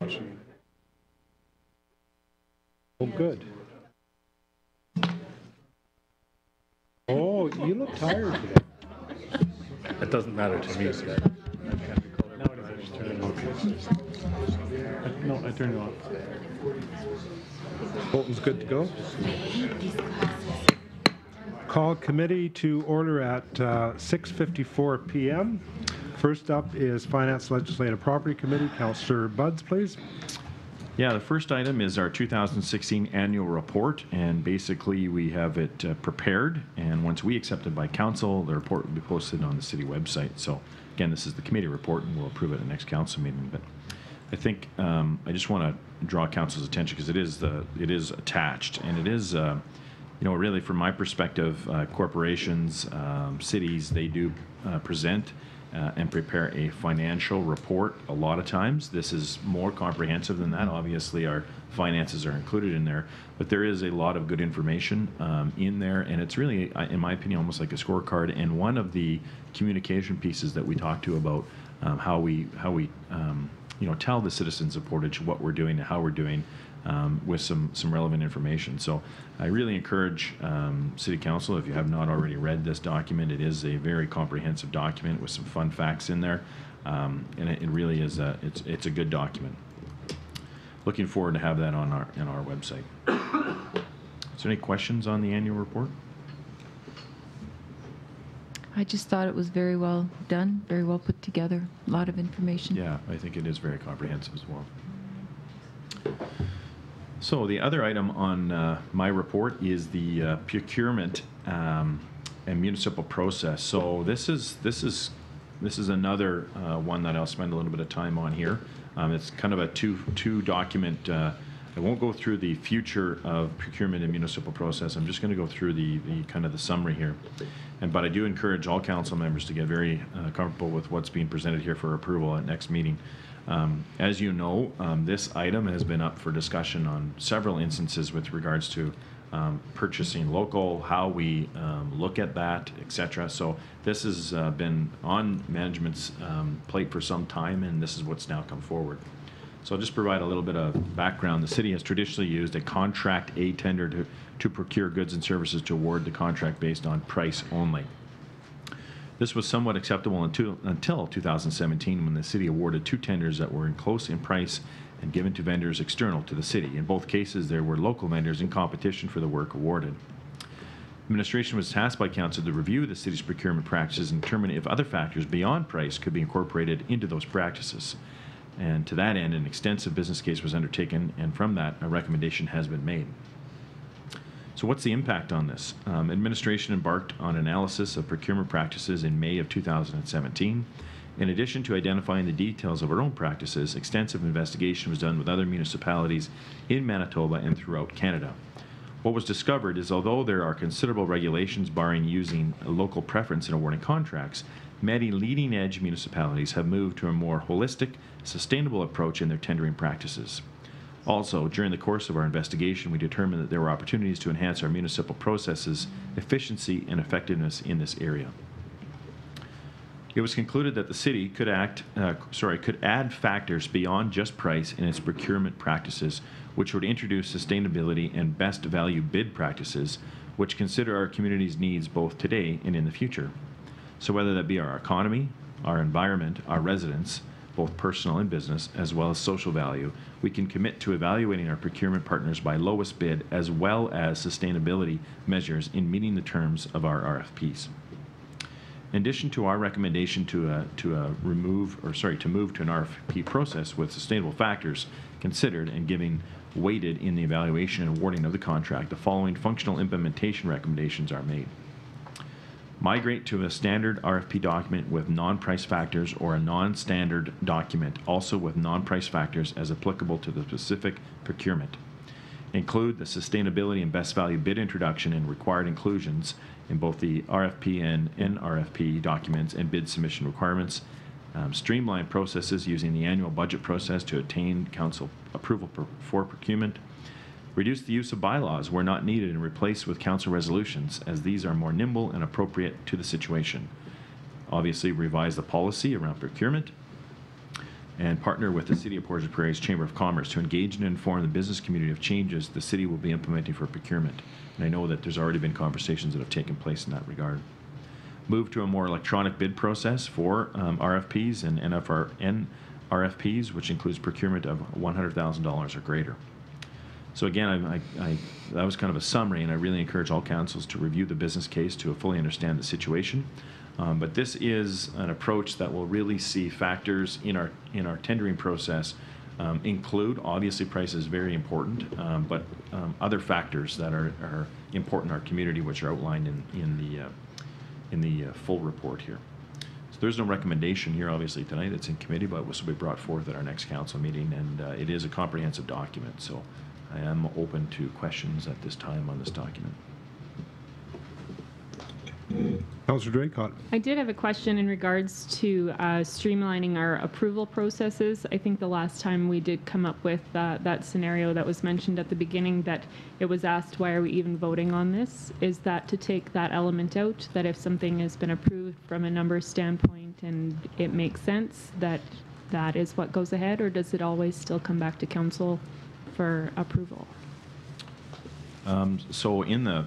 Oh, good. Oh, you look tired today. It doesn't matter to me, sir. No, I turned it off. Bolton's good to go. Call committee to order at 6:54 p.m. First up is Finance Legislative Property Committee. Councillor Buds, please. Yeah, the first item is our 2016 annual report, and basically we have it prepared, and once we accept it by council, the report will be posted on the city website. So again, this is the committee report, and we'll approve it at the next council meeting. But I think I just want to draw council's attention because it is attached, and it is really from my perspective, corporations, cities, they do present and prepare a financial report a lot of times. This is more comprehensive than that. Obviously, our finances are included in there, but there is a lot of good information in there, and it's really, in my opinion, almost like a scorecard. And one of the communication pieces that we talk to about how we tell the citizens of Portage what we're doing and how we're doing with some relevant information. So I really encourage City Council, if you have not already read this document, it is a very comprehensive document with some fun facts in there, and it really is it's a good document. Looking forward to have that on our website. Is there any questions on the annual report? I just thought it was very well done, very well put together, a lot of information. Yeah, I think it is very comprehensive as well. So the other item on my report is the procurement and municipal process. So this is another one that I'll spend a little bit of time on here. It's kind of a two document. I won't go through the future of procurement and municipal process. I'm just going to go through the kind of the summary here. But I do encourage all council members to get very comfortable with what's being presented here for approval at next meeting. As you know, this item has been up for discussion on several instances with regards to purchasing local, how we look at that, etc. So this has been on management's plate for some time, and this is what's now come forward. So I'll just provide a little bit of background. The city has traditionally used a contract A tender to procure goods and services to award the contract based on price only. This was somewhat acceptable until 2017, when the city awarded two tenders that were close in price and given to vendors external to the city. In both cases, there were local vendors in competition for the work awarded. Administration was tasked by council to review the city's procurement practices and determine if other factors beyond price could be incorporated into those practices. And to that end, an extensive business case was undertaken, and from that, a recommendation has been made. So what's the impact on this? Administration embarked on analysis of procurement practices in May of 2017. In addition to identifying the details of our own practices, extensive investigation was done with other municipalities in Manitoba and throughout Canada. What was discovered is, although there are considerable regulations barring using a local preference in awarding contracts, many leading-edge municipalities have moved to a more holistic, sustainable approach in their tendering practices. Also, during the course of our investigation, we determined that there were opportunities to enhance our municipal processes, efficiency, and effectiveness in this area. It was concluded that the city could add factors beyond just price in its procurement practices, which would introduce sustainability and best value bid practices, which consider our community's needs both today and in the future. So whether that be our economy, our environment, our residents, both personal and business, as well as social value, we can commit to evaluating our procurement partners by lowest bid, as well as sustainability measures in meeting the terms of our RFPs. In addition to our recommendation to move to an RFP process with sustainable factors considered and given weighted in the evaluation and awarding of the contract, the following functional implementation recommendations are made. Migrate to a standard RFP document with non-price factors, or a non-standard document also with non-price factors as applicable to the specific procurement. Include the sustainability and best value bid introduction and required inclusions in both the RFP and NRFP documents and bid submission requirements. Streamline processes using the annual budget process to attain council approval for procurement. Reduce the use of bylaws where not needed and replace with council resolutions, as these are more nimble and appropriate to the situation. Obviously, revise the policy around procurement. and partner with the City of Portage la Prairie's Chamber of Commerce to engage and inform the business community of changes the city will be implementing for procurement. And I know that there's already been conversations that have taken place in that regard. Move to a more electronic bid process for RFPs and RFPs, which includes procurement of $100,000 or greater. So again, that was kind of a summary, and I really encourage all councils to review the business case to fully understand the situation. But this is an approach that will really see factors in our tendering process include, obviously price is very important, but other factors that are important in our community, which are outlined in the full report here. So there's no recommendation here, obviously, tonight. It's in committee, but this will be brought forth at our next council meeting, and it is a comprehensive document. So I am open to questions at this time on this document. Councillor Draycott. I did have a question in regards to streamlining our approval processes. I think the last time we did come up with that scenario that was mentioned at the beginning, that it was asked, why are we even voting on this? Is that to take that element out, that if something has been approved from a numbers standpoint and it makes sense, that that is what goes ahead, or does it always still come back to council for approval? So in the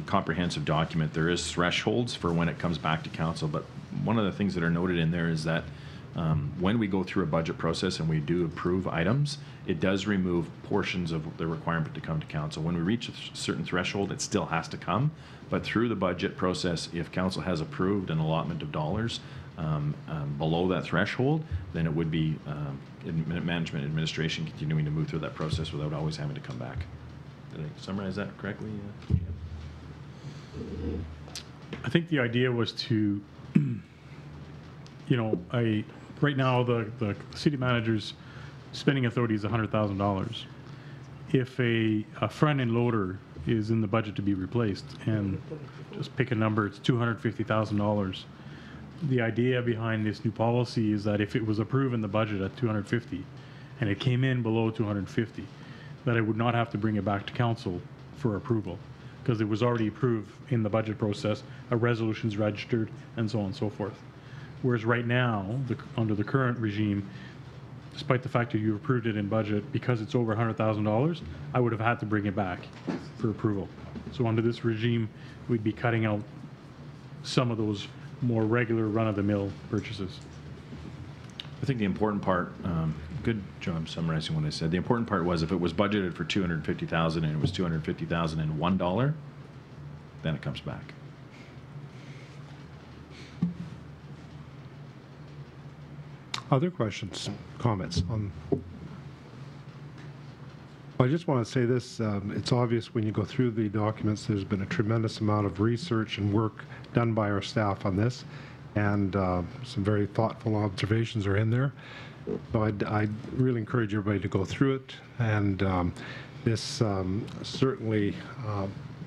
comprehensive document, there is thresholds for when it comes back to council, but one of the things that are noted in there is that when we go through a budget process and we do approve items, it does remove portions of the requirement to come to council. When we reach a certain threshold, it still has to come, but through the budget process, if council has approved an allotment of dollars below that threshold, then it would be management administration continuing to move through that process without always having to come back. Did I summarize that correctly? I think the idea was to, right now the city manager's spending authority is $100,000. If a front-end loader is in the budget to be replaced, and just pick a number, it's $250,000. The idea behind this new policy is that if it was approved in the budget at $250 and it came in below $250, that I would not have to bring it back to council for approval, because it was already approved in the budget process, a resolution's registered, and so on and so forth. Whereas right now, under the current regime, despite the fact that you approved it in budget, because it's over $100,000, I would have had to bring it back for approval. So under this regime, we'd be cutting out some of those more regular run-of-the-mill purchases. I think the important part, good job summarizing what I said. The important part was if it was budgeted for $250,000 and it was $250,001, then it comes back. Other questions, comments on? I just want to say this, it's obvious when you go through the documents, there's been a tremendous amount of research and work done by our staff on this, and some very thoughtful observations are in there. So I'd really encourage everybody to go through it, and this certainly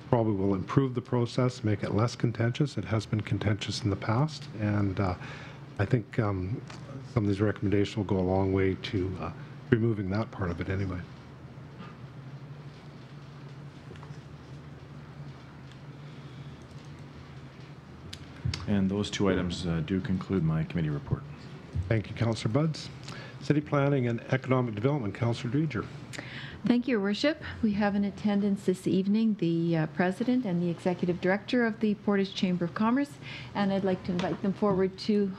probably will improve the process, make it less contentious. It has been contentious in the past, and I think some of these recommendations will go a long way to removing that part of it anyway. And those two items do conclude my committee report. Thank you, Councillor Buds. City Planning and Economic Development, Councillor Dreger. Thank you, Your Worship. We have in attendance this evening the President and the Executive Director of the Portage Chamber of Commerce, and I'd like to invite them forward to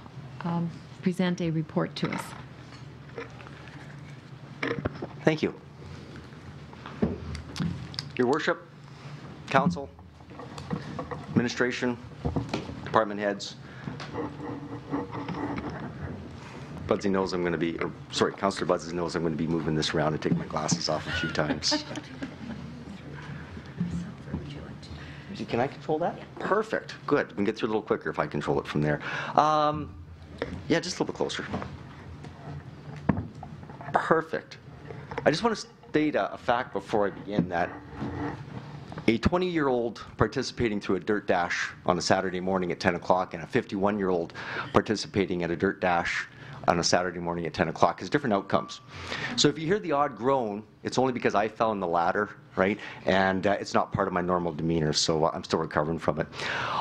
present a report to us. Thank you. Your Worship, Council, Administration, Department heads. Budsy knows I'm going to be, Councillor Budsy knows I'm going to be moving this around and take my glasses off a few times. Can I control that? Perfect. Good. We can get through a little quicker if I control it from there. Yeah, just a little bit closer. Perfect. I just want to state a fact before I begin that a 20-year-old participating through a dirt dash on a Saturday morning at 10 o'clock and a 51-year-old participating at a dirt dash on a Saturday morning at 10 o'clock has different outcomes. So if you hear the odd groan it's only because I fell in the ladder, right? And it's not part of my normal demeanor, so I'm still recovering from it.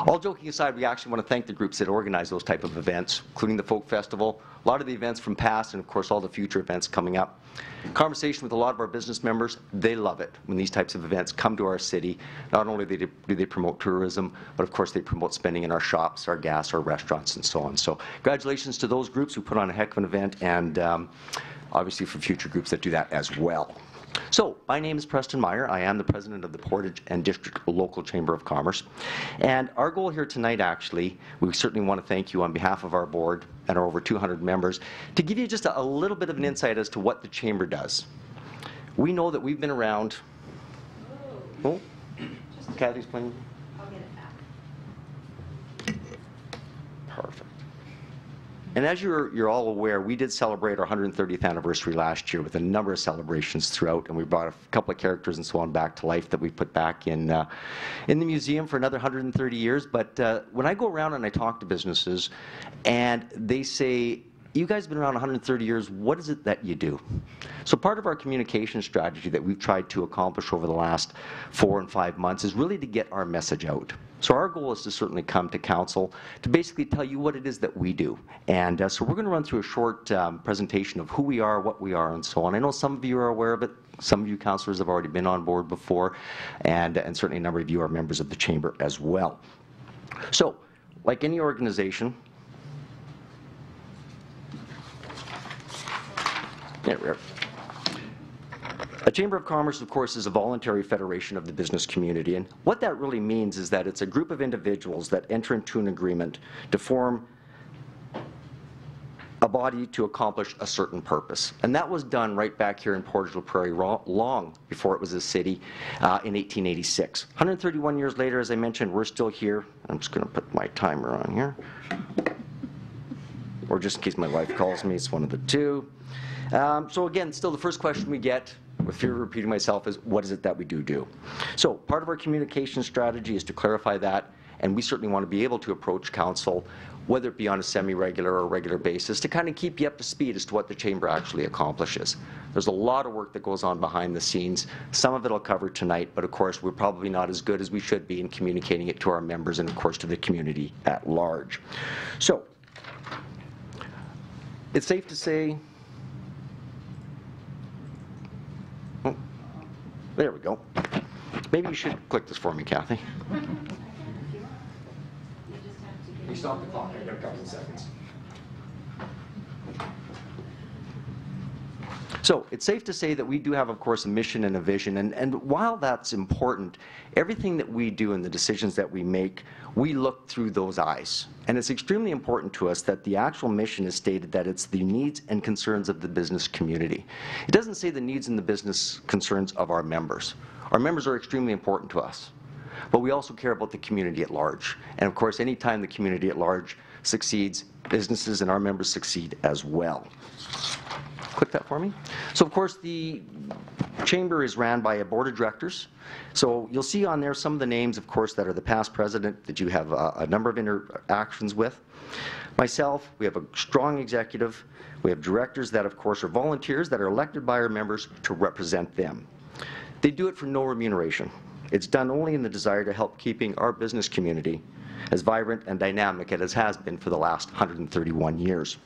All joking aside, we actually want to thank the groups that organize those type of events, including the Folk Festival, a lot of the events from past, and of course all the future events coming up. Conversation with a lot of our business members, they love it when these types of events come to our city. Not only do they promote tourism, but of course they promote spending in our shops, our gas, our restaurants, and so on. So congratulations to those groups who put on a heck of an event, and obviously for future groups that do that as well. So, my name is Preston Meyer. I am the president of the Portage and District Local Chamber of Commerce. And our goal here tonight, actually, we certainly want to thank you on behalf of our board and our over 200 members to give you just a little bit of an insight as to what the Chamber does. We know that we've been around. Oh, Kathy's playing. I'll get it back. Perfect. And as you're all aware, we did celebrate our 130th anniversary last year with a number of celebrations throughout, and we brought a couple of characters and so on back to life that we put back in the museum for another 130 years. But when I go around and I talk to businesses, and they say, you guys have been around 130 years, what is it that you do? So part of our communication strategy that we've tried to accomplish over the last 4 and 5 months is really to get our message out. So our goal is to certainly come to council to basically tell you what it is that we do. And so we're going to run through a short presentation of who we are, what we are, and so on. I know some of you are aware of it. Some of you councillors have already been on board before, and certainly a number of you are members of the Chamber as well. So, like any organization, there we are. A Chamber of Commerce, of course, is a voluntary federation of the business community, and what that really means is that it's a group of individuals that enter into an agreement to form a body to accomplish a certain purpose. And that was done right back here in Portage la Prairie long before it was a city in 1886. 131 years later, as I mentioned, we're still here. I'm just going to put my timer on here. Or just in case my wife calls me, it's one of the two. So again, still the first question we get, with fear of repeating myself, is what is it that we do? So part of our communication strategy is to clarify that, and we certainly want to be able to approach council, whether it be on a semi-regular or regular basis, to kind of keep you up to speed as to what the Chamber actually accomplishes. There's a lot of work that goes on behind the scenes. Some of it I'll cover tonight, but of course we're probably not as good as we should be in communicating it to our members and of course to the community at large. So, it's safe to say, oh, there we go. Maybe you should click this for me, Kathy. You stop the clock. I got a couple of seconds. So it's safe to say that we do have, of course, a mission and a vision, and while that's important, everything that we do and the decisions that we make, we look through those eyes. And it's extremely important to us that the actual mission is stated that it's the needs and concerns of the business community. It doesn't say the needs and the business concerns of our members. Our members are extremely important to us, but we also care about the community at large. And of course, anytime the community at large succeeds, businesses and our members succeed as well. Click that for me. So of course the Chamber is ran by a board of directors. So you'll see on there some of the names, of course, that are the past president that you have a number of interactions with. Myself, we have a strong executive. We have directors that, of course, are volunteers that are elected by our members to represent them. They do it for no remuneration. It's done only in the desire to help keeping our business community as vibrant and dynamic as it has been for the last 131 years.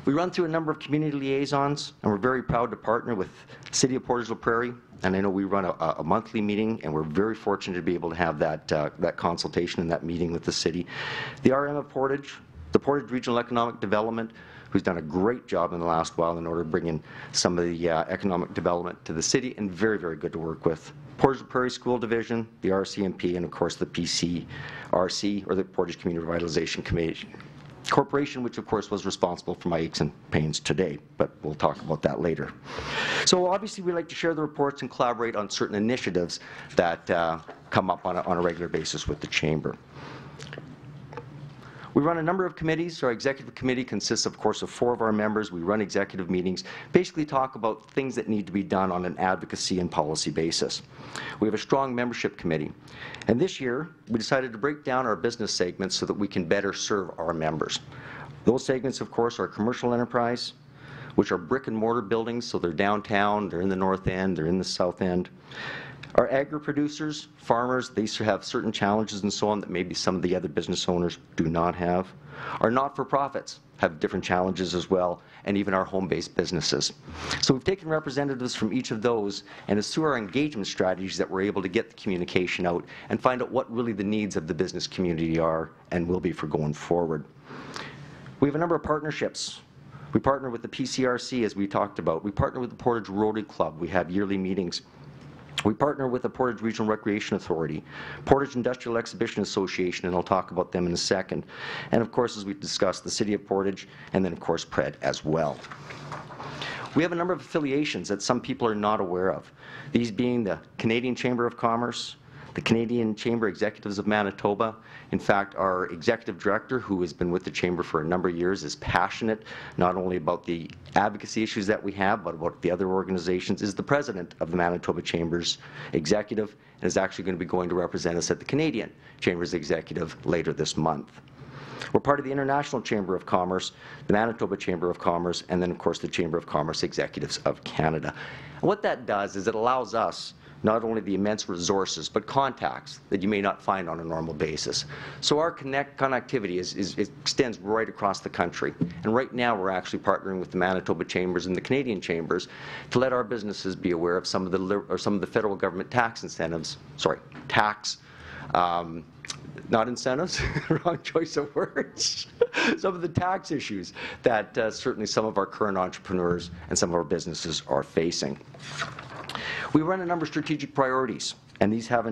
We run through a number of community liaisons, and we're very proud to partner with the City of Portage la Prairie. And I know we run a monthly meeting, and we're very fortunate to be able to have that consultation and that meeting with the city. The RM of Portage, the Portage Regional Economic Development, who's done a great job in the last while in order to bring in some of the economic development to the city, and very, very good to work with. Portage la Prairie School Division, the RCMP, and of course the PCRC, or the Portage Community Revitalization Committee. Corporation, which of course was responsible for my aches and pains today, but we'll talk about that later. So obviously we like to share the reports and collaborate on certain initiatives that come up on a regular basis with the Chamber. We run a number of committees. Our executive committee consists, of course, of 4 of our members. We run executive meetings, basically talk about things that need to be done on an advocacy and policy basis. We have a strong membership committee. And this year, we decided to break down our business segments so that we can better serve our members. Those segments, of course, are commercial enterprise. which are brick and mortar buildings, so they're downtown, they're in the north end, they're in the south end. Our agri-producers, farmers, they have certain challenges and so on that maybe some of the other business owners do not have. Our not-for-profits have different challenges as well, and even our home-based businesses. So we've taken representatives from each of those, and it's through our engagement strategies that we're able to get the communication out and find out what really the needs of the business community are and will be for going forward. We have a number of partnerships. We partner with the PCRC, as we talked about. We partner with the Portage Rotary Club. We have yearly meetings. We partner with the Portage Regional Recreation Authority, Portage Industrial Exhibition Association, and I'll talk about them in a second. And of course, as we discussed, the City of Portage, and then of course PRED as well. We have a number of affiliations that some people are not aware of, these being the Canadian Chamber of Commerce, the Canadian Chamber Executives of Manitoba. In fact, our executive director, who has been with the Chamber for a number of years, is passionate not only about the advocacy issues that we have, but about the other organizations, is the president of the Manitoba Chamber's executive, and is actually going to be going to represent us at the Canadian Chamber's executive later this month. We're part of the International Chamber of Commerce, the Manitoba Chamber of Commerce, and then of course the Chamber of Commerce Executives of Canada. And what that does is it allows us not only the immense resources, but contacts that you may not find on a normal basis. So our connectivity extends right across the country. And right now we're actually partnering with the Manitoba Chambers and the Canadian Chambers to let our businesses be aware of some of the federal government tax incentives, not incentives, wrong choice of words, some of the tax issues that certainly some of our current entrepreneurs and some of our businesses are facing. We run a number of strategic priorities, and these have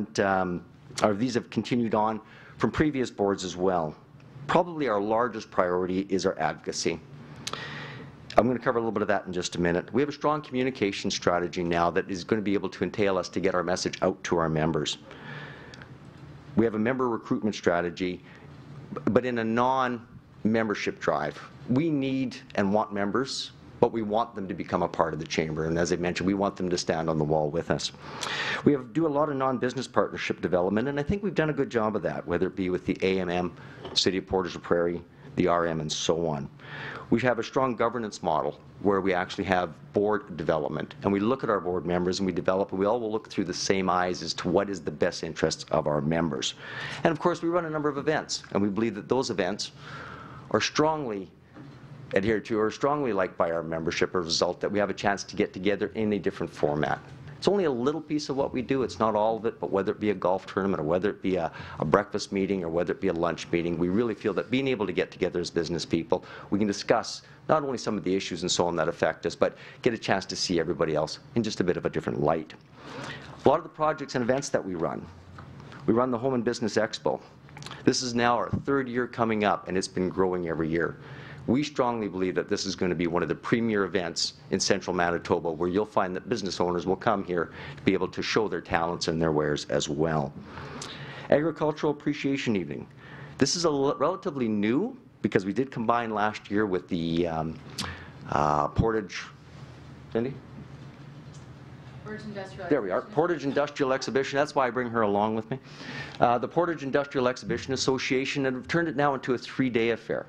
continued on from previous boards as well. Probably our largest priority is our advocacy. I'm going to cover a little bit of that in just a minute. We have a strong communication strategy now that is going to be able to entail us to get our message out to our members. We have a member recruitment strategy, but in a non-membership drive. We need and want members, but we want them to become a part of the Chamber, and as I mentioned, we want them to stand on the wall with us. We do a lot of non-business partnership development, and I think we've done a good job of that, whether it be with the AMM, City of Portage la Prairie, the RM, and so on. We have a strong governance model where we actually have board development, and we look at our board members and we develop, and we all will look through the same eyes as to what is the best interests of our members. And of course, we run a number of events, and we believe that those events are strongly adhered to or strongly liked by our membership, a result that we have a chance to get together in a different format. It's only a little piece of what we do. It's not all of it, but whether it be a golf tournament or whether it be a breakfast meeting or whether it be a lunch meeting, we really feel that being able to get together as business people, we can discuss not only some of the issues and so on that affect us, but get a chance to see everybody else in just a bit of a different light. A lot of the projects and events that we run the Home and Business Expo. This is now our third year coming up, and it's been growing every year. We strongly believe that this is going to be one of the premier events in central Manitoba, where you'll find that business owners will come here to be able to show their talents and their wares as well. Agricultural Appreciation Evening. This is relatively new because we did combine last year with the Portage, Cindy? Portage Industrial There we are, Portage Industrial Exhibition. That's why I bring her along with me. The Portage Industrial Exhibition Association, and we've turned it now into a 3-day affair.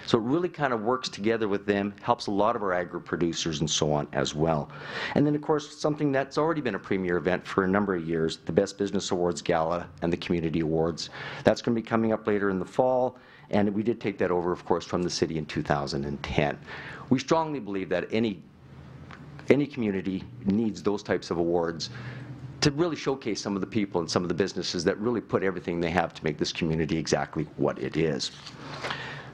So it really kind of works together with them, helps a lot of our agri-producers and so on as well. And then of course something that's already been a premier event for a number of years, the Best Business Awards Gala and the Community Awards. That's going to be coming up later in the fall, and we did take that over of course from the city in 2010. We strongly believe that any community needs those types of awards to really showcase some of the people and some of the businesses that really put everything they have to make this community exactly what it is.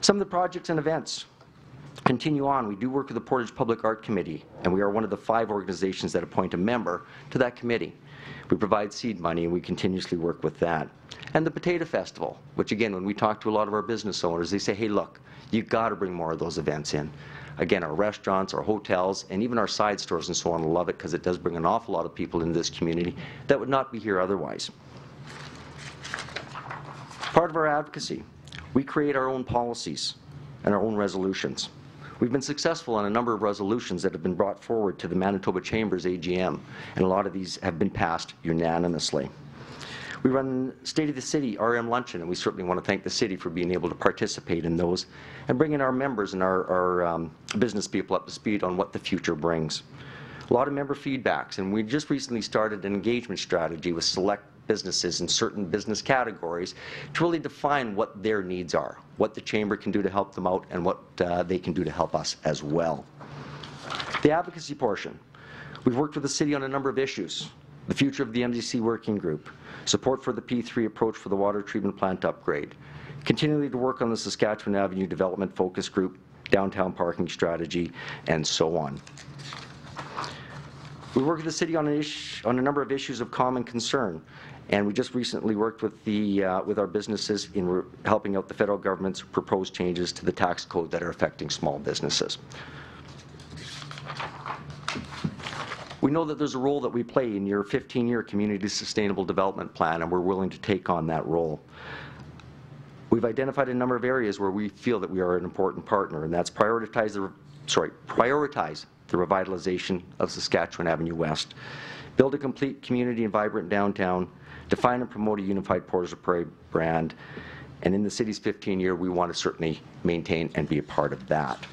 Some of the projects and events continue on. We do work with the Portage Public Art Committee, and we are one of the 5 organizations that appoint a member to that committee. We provide seed money, and we continuously work with that. And the Potato Festival, which again, when we talk to a lot of our business owners, they say, hey, look, you've got to bring more of those events in. Again, our restaurants, our hotels, and even our side stores and so on love it because it does bring an awful lot of people into this community that would not be here otherwise. Part of our advocacy. We create our own policies and our own resolutions. We've been successful on a number of resolutions that have been brought forward to the Manitoba Chamber's AGM, and a lot of these have been passed unanimously. We run State of the City RM Luncheon, and we certainly want to thank the city for being able to participate in those and bringing our members and our business people up to speed on what the future brings. A lot of member feedbacks, and we just recently started an engagement strategy with select businesses in certain business categories to really define what their needs are, what the Chamber can do to help them out, and what they can do to help us as well. The advocacy portion. We've worked with the city on a number of issues. The future of the MDC working group, support for the P3 approach for the water treatment plant upgrade, continually to work on the Saskatchewan Avenue Development Focus Group, downtown parking strategy, and so on. We work with the city on a number of issues of common concern, and we just recently worked with our businesses in helping out the federal government's proposed changes to the tax code that are affecting small businesses. We know that there's a role that we play in your 15-year Community Sustainable Development Plan, and we're willing to take on that role. We've identified a number of areas where we feel that we are an important partner, and that's prioritize the revitalization of Saskatchewan Avenue West, build a complete community and vibrant downtown, define and promote a unified Portage la Prairie brand, and in the city's 15-year, we want to certainly maintain and be a part of that.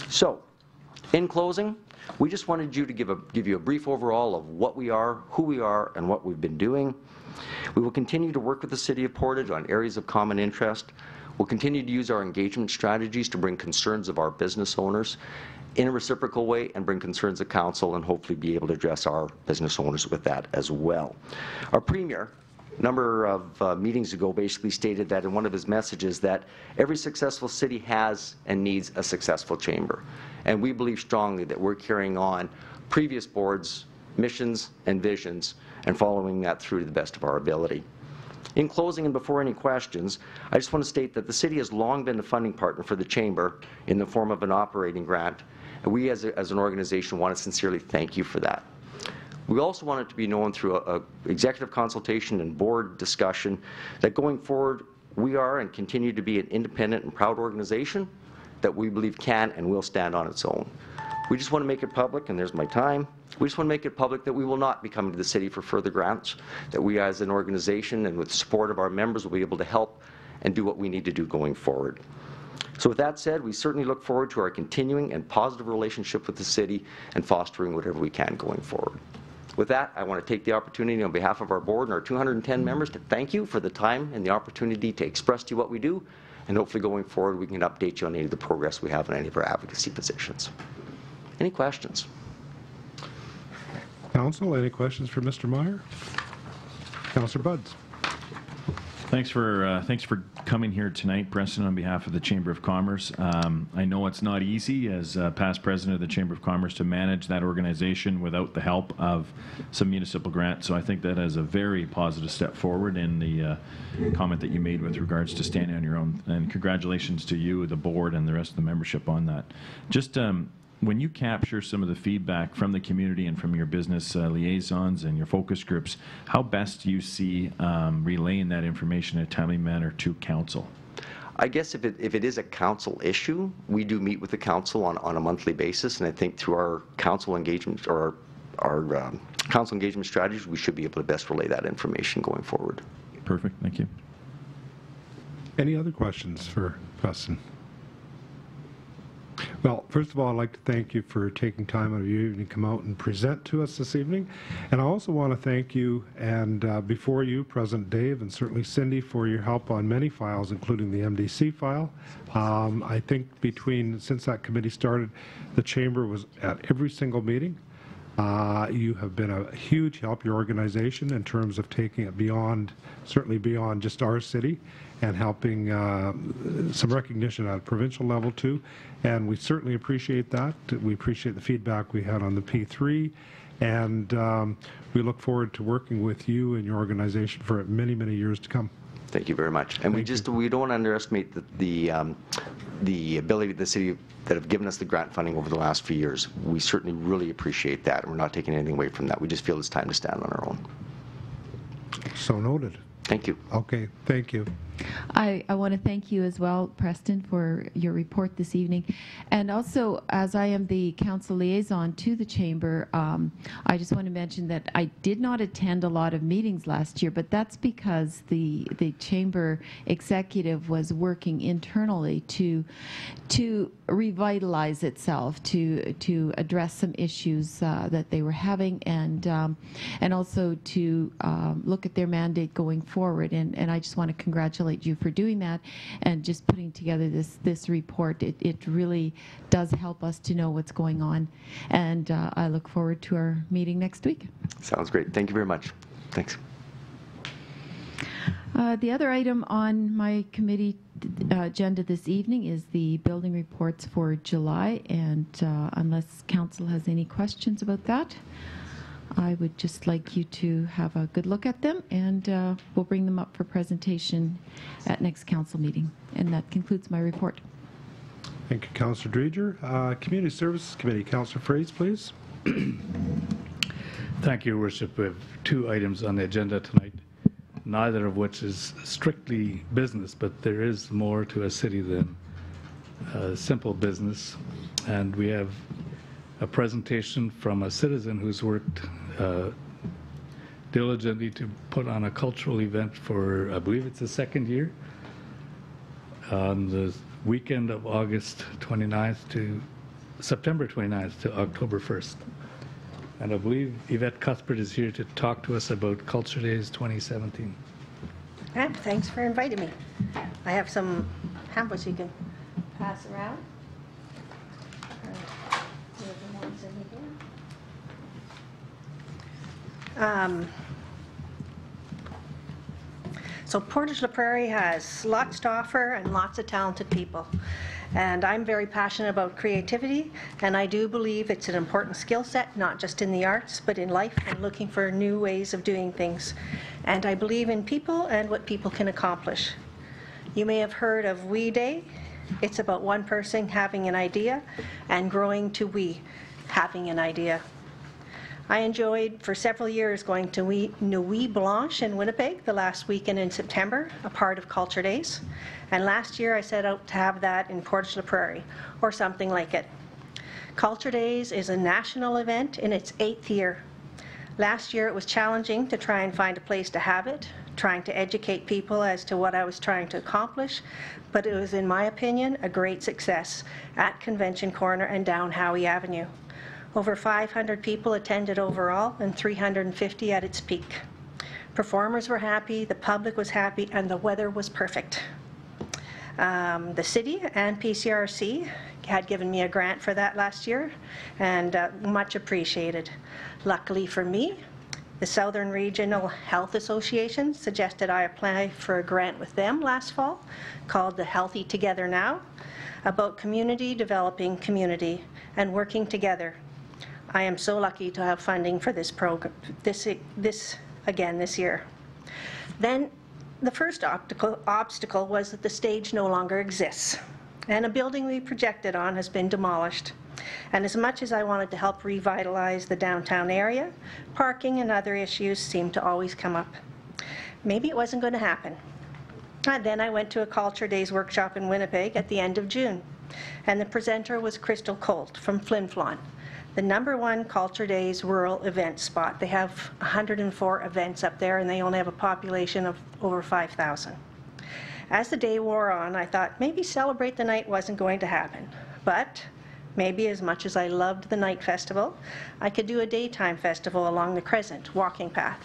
So, in closing, we just wanted you to give you a brief overall of what we are, who we are, and what we've been doing. We will continue to work with the City of Portage on areas of common interest. We'll continue to use our engagement strategies to bring concerns of our business owners in a reciprocal way and bring concerns of council and hopefully be able to address our business owners with that as well. Our Premier, a number of meetings ago, basically stated that in one of his messages that every successful city has and needs a successful chamber. And we believe strongly that we're carrying on previous boards' missions and visions and following that through to the best of our ability. In closing and before any questions, I just want to state that the city has long been a funding partner for the Chamber in the form of an operating grant, and we as an organization want to sincerely thank you for that. We also want it to be known through a executive consultation and board discussion that going forward we are and continue to be an independent and proud organization that we believe can and will stand on its own. We just want to make it public, and there's my time, we just want to make it public that we will not be coming to the city for further grants, that we as an organization and with the support of our members will be able to help and do what we need to do going forward. So with that said, we certainly look forward to our continuing and positive relationship with the city and fostering whatever we can going forward. With that, I want to take the opportunity on behalf of our board and our 210 members to thank you for the time and the opportunity to express to you what we do, and hopefully going forward we can update you on any of the progress we have in any of our advocacy positions. Any questions? Council, any questions for Mr. Meyer? Councillor Buds. Thanks for coming here tonight, Preston, on behalf of the Chamber of Commerce. I know it's not easy as past president of the Chamber of Commerce to manage that organization without the help of some municipal grants, so I think that is a very positive step forward in the comment that you made with regards to standing on your own, and congratulations to you, the board, and the rest of the membership on that. Just when you capture some of the feedback from the community and from your business liaisons and your focus groups, how best do you see relaying that information in a timely manner to council? I guess if it is a council issue, we do meet with the council on a monthly basis, and I think through our council engagement or our council engagement strategies, we should be able to best relay that information going forward. Perfect. Thank you. Any other questions for Preston? Well, first of all, I'd like to thank you for taking time out of your evening to come out and present to us this evening. And I also want to thank you and before you, President Dave, and certainly Cindy, for your help on many files, including the MDC file. I think since that committee started, the Chamber was at every single meeting. You have been a huge help, your organization, in terms of taking it beyond, certainly beyond just our city, and helping some recognition at a provincial level too. And we certainly appreciate that. We appreciate the feedback we had on the P3, and we look forward to working with you and your organization for many, many years to come. Thank you very much. And we don't underestimate the ability of the city that have given us the grant funding over the last few years. We certainly really appreciate that, and we're not taking anything away from that. We just feel it's time to stand on our own. So noted. Thank you. Okay, thank you. I want to thank you as well, Preston, for your report this evening. And also, as I am the council liaison to the Chamber, I just want to mention that I did not attend a lot of meetings last year, but that's because the Chamber executive was working internally to revitalize itself, to address some issues that they were having, and also to look at their mandate going forward. And I just want to congratulate you for doing that and just putting together this report. It really does help us to know what's going on. And I look forward to our meeting next week. Sounds great. Thank you very much. Thanks. The other item on my committee agenda this evening is the building reports for July, and unless council has any questions about that, I would just like you to have a good look at them, and we'll bring them up for presentation at next council meeting. And that concludes my report. Thank you, Councillor Dreger. Community Services Committee, Councillor Fraze, please. Thank you, Your Worship. We have 2 items on the agenda tonight, neither of which is strictly business, but there is more to a city than simple business. And we have a presentation from a citizen who's worked diligently to put on a cultural event for, I believe it's the 2nd year, on the weekend of August 29th to September 29th to October 1st. And I believe Yvette Cuthbert is here to talk to us about Culture Days 2017. Okay, thanks for inviting me. I have some pamphlets you can pass around. So Portage la Prairie has lots to offer and lots of talented people. And I'm very passionate about creativity, and I do believe it's an important skill set, not just in the arts, but in life and looking for new ways of doing things. And I believe in people and what people can accomplish. You may have heard of We Day. It's about one person having an idea and growing to we, having an idea. I enjoyed for several years going to Nuit Blanche in Winnipeg the last weekend in September, a part of Culture Days. And last year I set out to have that in Portage la Prairie, or something like it. Culture Days is a national event in its 8th year. Last year it was challenging to try and find a place to have it, trying to educate people as to what I was trying to accomplish, but it was, in my opinion, a great success at Convention Corner and down Howie Avenue. Over 500 people attended overall and 350 at its peak. Performers were happy, the public was happy, and the weather was perfect. The city and PCRC had given me a grant for that last year, and much appreciated. Luckily for me, the Southern Regional Health Association suggested I apply for a grant with them last fall called the Healthy Together Now, about community developing community and working together. I am so lucky to have funding for this program, this year. Then the first obstacle was that the stage no longer exists, and a building we projected on has been demolished. And as much as I wanted to help revitalize the downtown area, parking and other issues seemed to always come up. Maybe it wasn't going to happen. And then I went to a Culture Days workshop in Winnipeg at the end of June, and the presenter was Crystal Colt from Flin Flon, the #1 Culture Days rural event spot. They have 104 events up there, and they only have a population of over 5,000. As the day wore on, I thought maybe Celebrate the Night wasn't going to happen, but maybe as much as I loved the night festival, I could do a daytime festival along the Crescent walking path.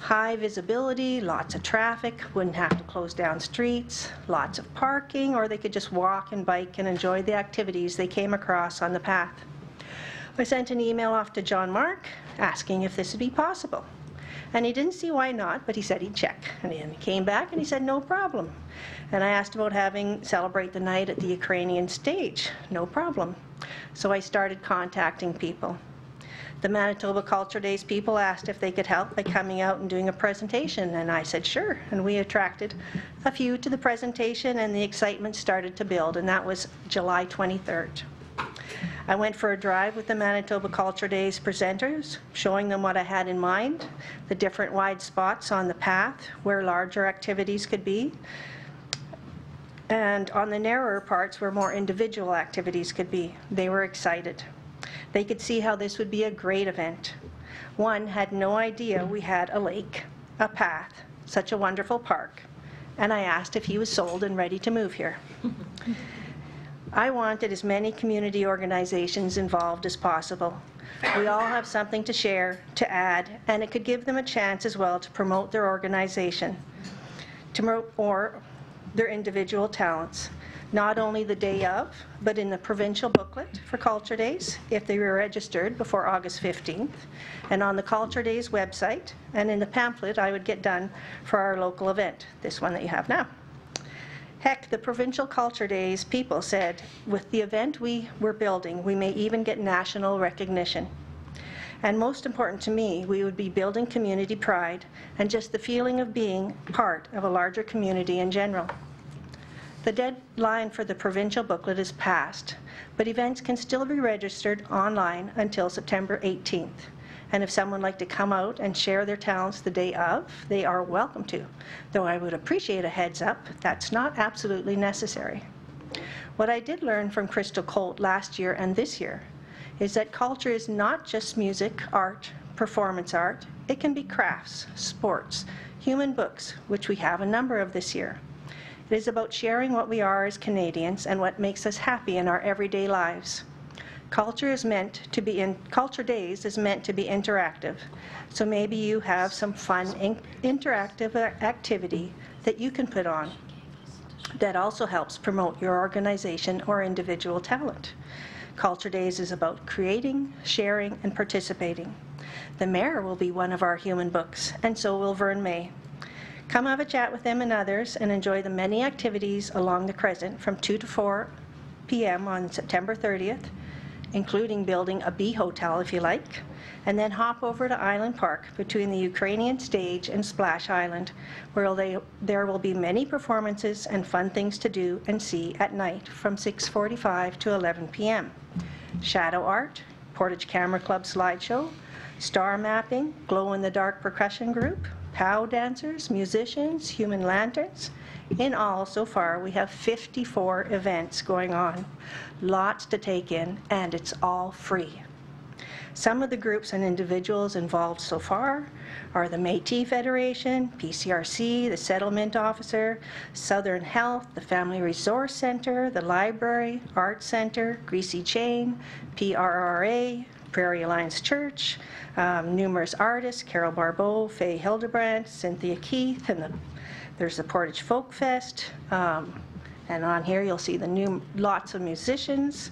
High visibility, lots of traffic, wouldn't have to close down streets, lots of parking, or they could just walk and bike and enjoy the activities they came across on the path. I sent an email off to John Mark asking if this would be possible. And he didn't see why not, but he said he'd check. And then he came back and he said no problem. And I asked about having Celebrate the Night at the Ukrainian stage. No problem. So I started contacting people. The Manitoba Culture Days people asked if they could help by coming out and doing a presentation, and I said sure. And we attracted a few to the presentation, and the excitement started to build, and that was July 23rd. I went for a drive with the Manitoba Culture Days presenters, showing them what I had in mind, the different wide spots on the path where larger activities could be, and on the narrower parts where more individual activities could be. They were excited. They could see how this would be a great event. One had no idea we had a lake, a path, such a wonderful park, and I asked if he was sold and ready to move here. I wanted as many community organizations involved as possible. We all have something to share, to add, and it could give them a chance as well to promote their organization, or their individual talents, not only the day of, but in the provincial booklet for Culture Days, if they were registered before August 15th, and on the Culture Days website, and in the pamphlet I would get done for our local event, this one that you have now. Heck, the Provincial Culture Days people said, with the event we were building, we may even get national recognition. And most important to me, we would be building community pride and just the feeling of being part of a larger community in general. The deadline for the provincial booklet is passed, but events can still be registered online until September 18th. And if someone would like to come out and share their talents the day of, they are welcome to. Though I would appreciate a heads up, that's not absolutely necessary. What I did learn from Crystal Colt last year and this year is that culture is not just music, art, performance art. It can be crafts, sports, human books, which we have a number of this year. It is about sharing what we are as Canadians and what makes us happy in our everyday lives. Culture Days is meant to be interactive, so maybe you have some fun interactive activity that you can put on that also helps promote your organization or individual talent. Culture Days is about creating, sharing, and participating. The Mayor will be one of our human books, and so will Vern May. Come have a chat with them and others and enjoy the many activities along the Crescent from 2 to 4 p.m. on September 30th, including building a bee hotel if you like, and then hop over to Island Park between the Ukrainian stage and Splash Island, where there will be many performances and fun things to do and see at night from 6:45 to 11 p.m. Shadow art, Portage Camera Club slideshow, star mapping, glow-in-the-dark percussion group, POW dancers, musicians, human lanterns. In all, so far, we have 54 events going on. Lots to take in, and it's all free. Some of the groups and individuals involved so far are the Métis Federation, PCRC, the Settlement Officer, Southern Health, the Family Resource Center, the Library, Arts Center, Greasy Chain, PRRA, Prairie Alliance Church, numerous artists, Carol Barbeau, Faye Hildebrandt, Cynthia Keith, and there's the Portage Folk Fest. And on here you'll see lots of musicians,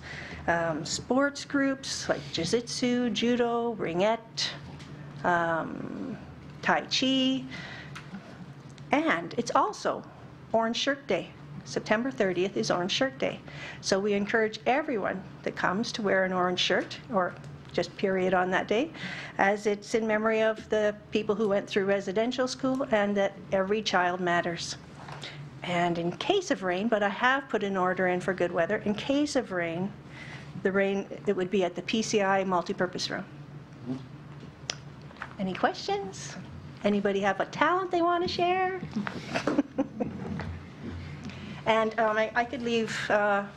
sports groups like Jiu-Jitsu, Judo, Ringette, Tai Chi, and it's also Orange Shirt Day. September 30th is Orange Shirt Day. So we encourage everyone that comes to wear an orange shirt, or just period on that day, as it's in memory of the people who went through residential school and that every child matters. And in case of rain, but I have put an order in for good weather, in case of rain, it would be at the PCI multipurpose room. Any questions? Anybody have a talent they want to share? And I could leave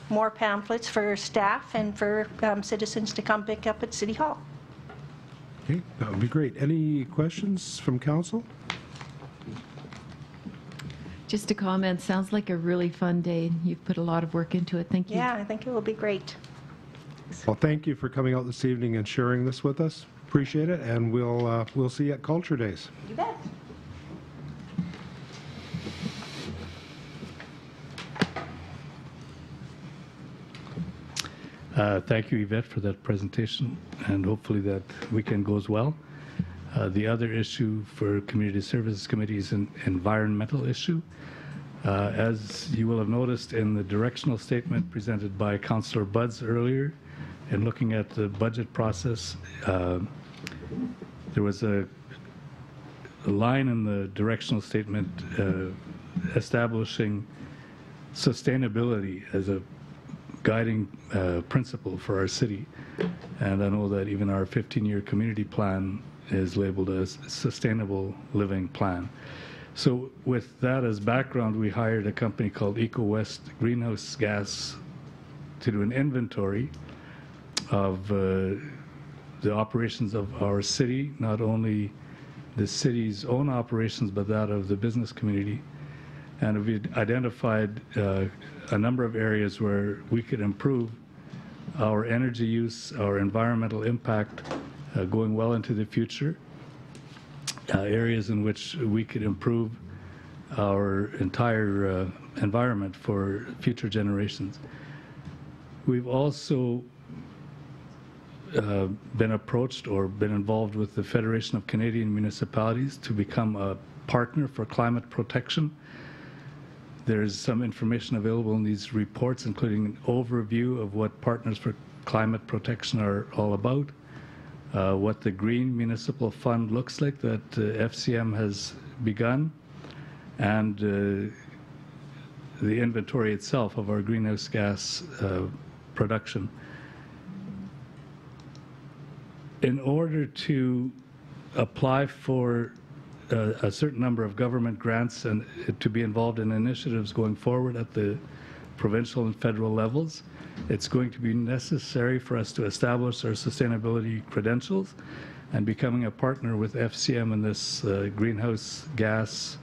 more pamphlets for staff and for citizens to come pick up at City Hall. Okay, that would be great. Any questions from council? Just a comment, sounds like a really fun day. You've put a lot of work into it. Thank you. Yeah, I think it will be great. Well, thank you for coming out this evening and sharing this with us. Appreciate it, and we'll see you at Culture Days. You bet. Thank you, Yvette, for that presentation, and hopefully that weekend goes well. The other issue for Community Services Committee is an environmental issue. As you will have noticed in the directional statement presented by Councillor Buds earlier, and looking at the budget process, there was a line in the directional statement establishing sustainability as a guiding principle for our city. And I know that even our 15-year community plan is labeled as Sustainable Living Plan. So with that as background, we hired a company called EcoWest Greenhouse Gas to do an inventory of the operations of our city, not only the city's own operations, but that of the business community. And we've identified a number of areas where we could improve our energy use, our environmental impact going well into the future, areas in which we could improve our entire environment for future generations. We've also been approached or been involved with the Federation of Canadian Municipalities to become a partner for climate protection. There's some information available in these reports, including an overview of what Partners for Climate Protection are all about, what the Green Municipal Fund looks like that FCM has begun, and the inventory itself of our greenhouse gas production. In order to apply for a certain number of government grants and to be involved in initiatives going forward at the provincial and federal levels, it's going to be necessary for us to establish our sustainability credentials, and becoming a partner with FCM in this greenhouse gas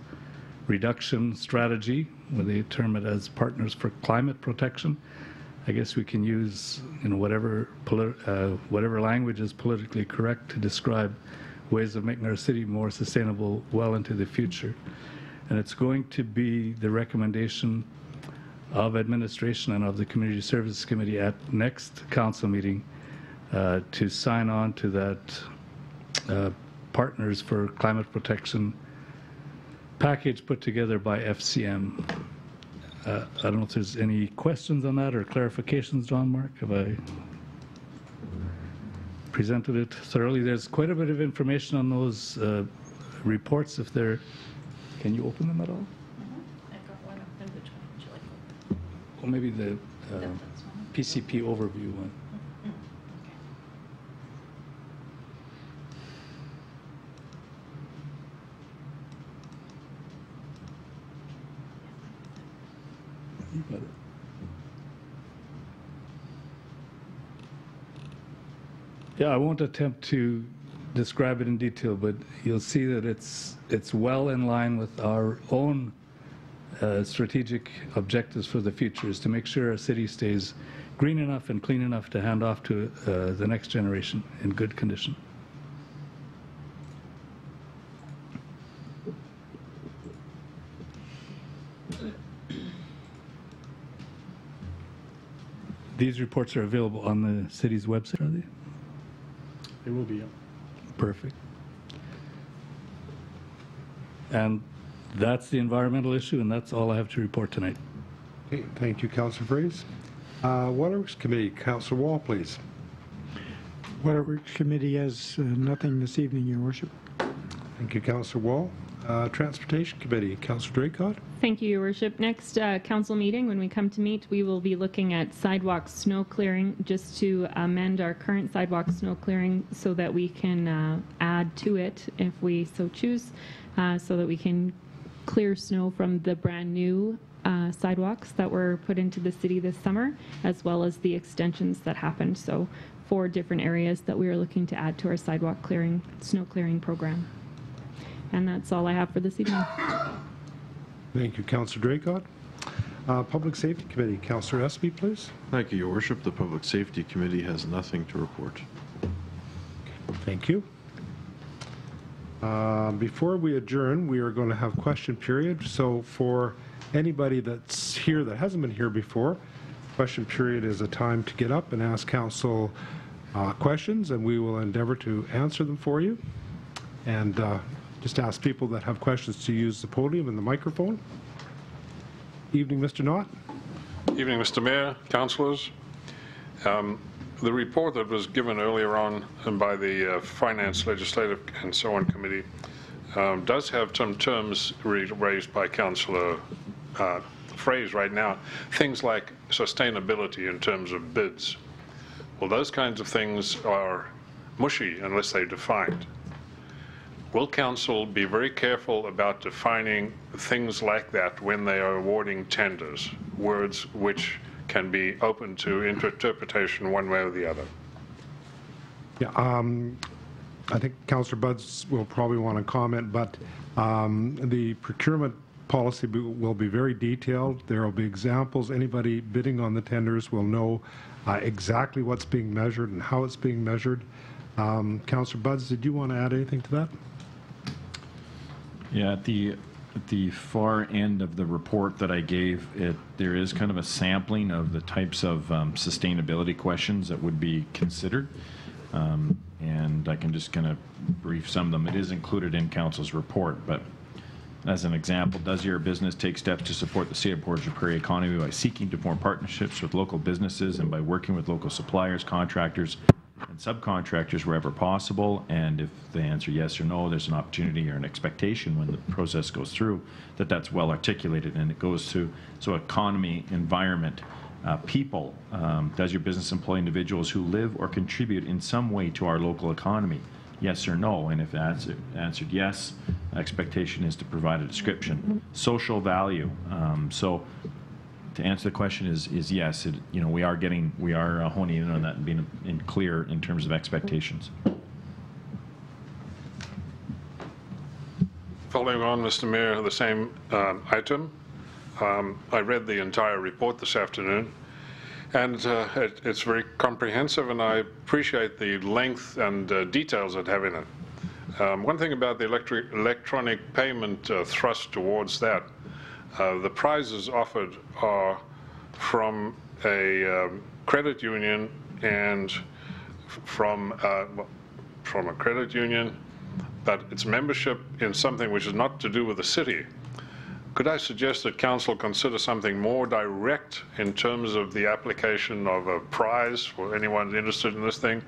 reduction strategy, where they term it as Partners for Climate Protection. I guess we can use whatever language is politically correct to describe ways of making our city more sustainable well into the future. And it's going to be the recommendation of administration and of the Community Services Committee at next council meeting to sign on to that Partners for Climate Protection package put together by FCM. I don't know if there's any questions on that or clarifications, John Mark. Have I presented it thoroughly? There's quite a bit of information on those reports. If they're, can you open them at all? I've got one open. Which one would you like? Well, maybe the PCP overview one. You got it. Yeah, I won't attempt to describe it in detail, but you'll see that it's well in line with our own strategic objectives for the future, is to make sure our city stays green enough and clean enough to hand off to the next generation in good condition. These reports are available on the city's website, are they? They will be, yeah. Perfect. And that's the environmental issue, and that's all I have to report tonight. Okay, thank you, Councillor Fraze. Waterworks Committee, Councillor Wall, please. Waterworks Committee has nothing this evening, Your Worship. Thank you, Councillor Wall. Transportation Committee, Councillor Draycott. Thank you, Your Worship. Next council meeting, when we come to meet, we will be looking at sidewalk snow clearing, just to amend our current sidewalk snow clearing so that we can add to it if we so choose, so that we can clear snow from the brand new sidewalks that were put into the city this summer, as well as the extensions that happened. So 4 different areas that we are looking to add to our sidewalk clearing, snow clearing program. And that's all I have for this evening. Thank you, Councillor Draycott. Public Safety Committee, Councillor Espy, please. Thank you, Your Worship. The Public Safety Committee has nothing to report. Thank you. Before we adjourn, we are going to have question period. So for anybody that's here that hasn't been here before, question period is a time to get up and ask council questions, and we will endeavor to answer them for you. And just ask people that have questions to use the podium and the microphone. Evening, Mr. Knott. Evening, Mr. Mayor, councillors. The report that was given earlier on by the Finance, Legislative and so on Committee does have some terms raised by Councillor phrase right now, things like sustainability in terms of bids. Well, those kinds of things are mushy unless they're defined. Will council be very careful about defining things like that when they are awarding tenders, words which can be open to interpretation one way or the other? Yeah, I think Councillor Buds will probably want to comment, but the procurement policy will be very detailed. There will be examples. Anybody bidding on the tenders will know exactly what's being measured and how it's being measured. Councillor Buds, did you want to add anything to that? Yeah, at the far end of the report that I gave, there is kind of a sampling of the types of sustainability questions that would be considered. And I can just kind of brief some of them. It is included in Council's report, but as an example, does your business take steps to support the City of Portage la Prairie economy by seeking to form partnerships with local businesses and by working with local suppliers, contractors, and subcontractors wherever possible? And if they answer yes or no, there's an opportunity or an expectation when the process goes through that that's well articulated and it goes to, so economy, environment, people. Does your business employ individuals who live or contribute in some way to our local economy? Yes or no? And if answered yes, expectation is to provide a description. Social value. So to answer the question is yes. We are honing in on that and being clear in terms of expectations. Following on, Mr. Mayor, the same item. I read the entire report this afternoon, and it's very comprehensive, and I appreciate the length and details that have in it. One thing about the electronic payment thrust towards that, the prizes offered are from a credit union and from a credit union, but it's membership in something which is not to do with the city. Could I suggest that council consider something more direct in terms of the application of a prize for anyone interested in this thing?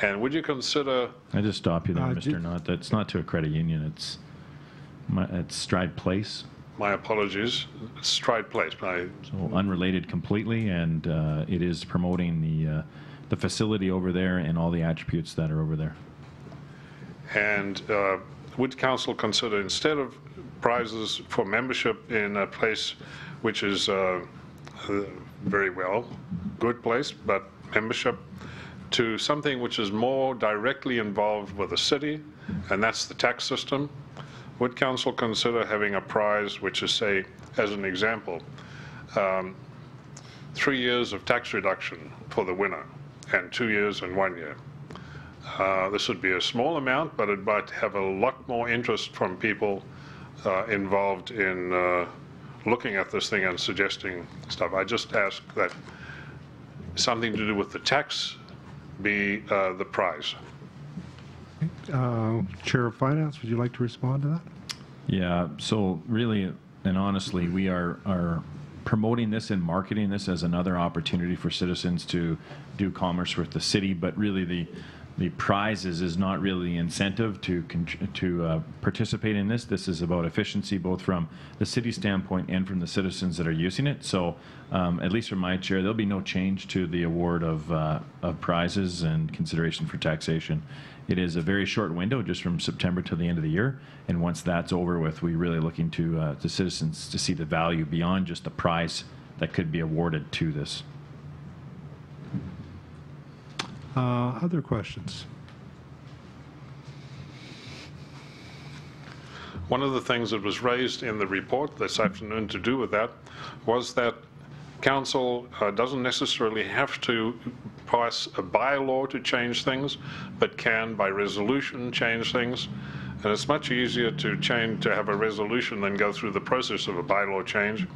And would you consider... I just stop you there, Mr. Knott. That's not to a credit union. It's Stride Place. My apologies. It's Stride Place. So unrelated completely, and it is promoting the facility over there and all the attributes that are over there. And would council consider, instead of prizes for membership in a place which is very well, good place, but membership, to something which is more directly involved with the city, and that's the tax system? Would council consider having a prize which is, say, as an example, 3 years of tax reduction for the winner and 2 years and 1 year? This would be a small amount, but it might have a lot more interest from people involved in looking at this thing and suggesting stuff. I just ask that something to do with the tax be the prize. Chair of Finance, would you like to respond to that? Yeah, so really and honestly, we are promoting this and marketing this as another opportunity for citizens to do commerce with the city, but really the prizes is not really the incentive to participate in this. This is about efficiency, both from the city standpoint and from the citizens that are using it. So at least from my chair, there'll be no change to the award of prizes and consideration for taxation. It is a very short window, just from September to the end of the year. And once that's over with, we're really looking to the citizens to see the value beyond just the prize that could be awarded to this. Other questions? One of the things that was raised in the report this afternoon to do with that was that council doesn't necessarily have to pass a bylaw to change things, but can, by resolution, change things. And it's much easier to have a resolution than go through the process of a bylaw change.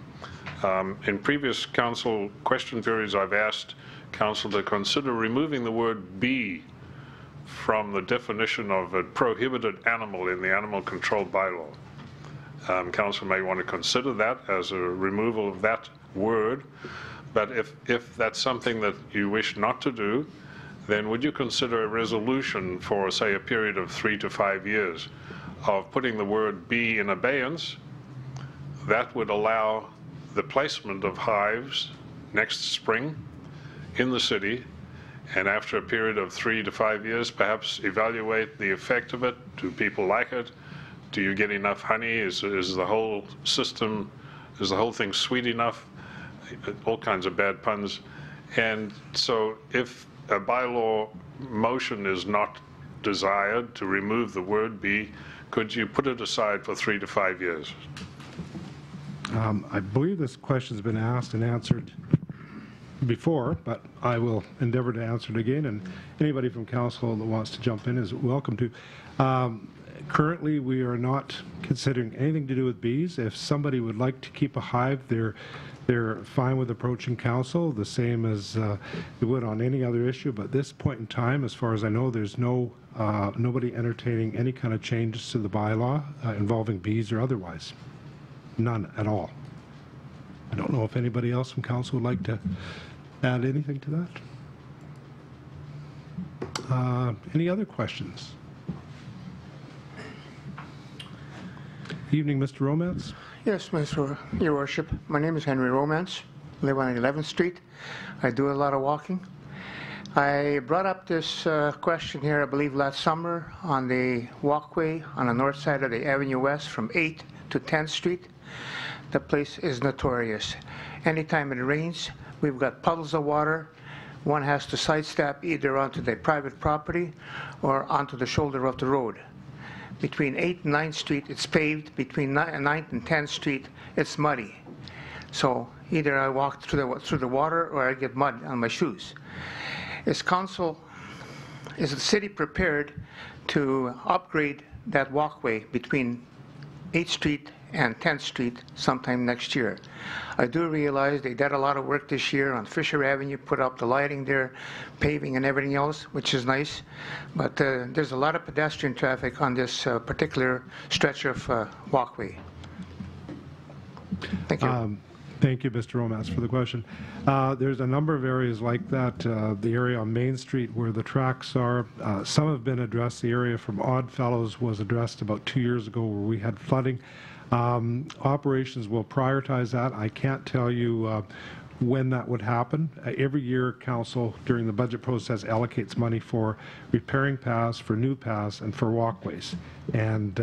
In previous council question periods, I've asked council to consider removing the word "be" from the definition of a prohibited animal in the animal control bylaw. Council may want to consider that as a removal of that word, but if that's something that you wish not to do, then would you consider a resolution for, say, a period of 3 to 5 years of putting the word "be" in abeyance? That would allow the placement of hives next spring in the city, and after a period of 3 to 5 years, perhaps evaluate the effect of it. Do people like it? Do you get enough honey? Is the whole system, is the whole thing sweet enough? All kinds of bad puns. And so if a bylaw motion is not desired to remove the word bee, could you put it aside for 3 to 5 years? I believe this question's been asked and answered before, but I will endeavor to answer it again, and anybody from council that wants to jump in is welcome to. Currently, we are not considering anything to do with bees. If somebody would like to keep a hive, they're fine with approaching council, the same as they would on any other issue. But at this point in time, as far as I know, there's nobody entertaining any kind of changes to the bylaw involving bees or otherwise. None at all. I don't know if anybody else from council would like to add anything to that. Any other questions? Evening, Mr. Romance. Yes, Your Worship. My name is Henry Romance. I live on 11th Street. I do a lot of walking. I brought up this question here, I believe, last summer on the walkway on the north side of the Avenue West from 8th to 10th Street. The place is notorious. Anytime it rains, we've got puddles of water. One has to sidestep either onto the private property or onto the shoulder of the road. Between 8th and 9th Street, it's paved. Between 9th and 10th Street, it's muddy. So either I walk through the water or I get mud on my shoes. Is the city prepared to upgrade that walkway between 8th Street and 10th Street sometime next year? I do realize they did a lot of work this year on Fisher Avenue, put up the lighting there, paving and everything else, which is nice. But there's a lot of pedestrian traffic on this particular stretch of walkway. Thank you. Thank you, Mr. Romance, for the question. There's a number of areas like that. The area on Main Street where the tracks are, some have been addressed. The area from Oddfellows was addressed about 2 years ago where we had flooding. Operations will prioritize that. I can't tell you when that would happen. Every year, council, during the budget process, allocates money for repairing paths, for new paths, and for walkways. And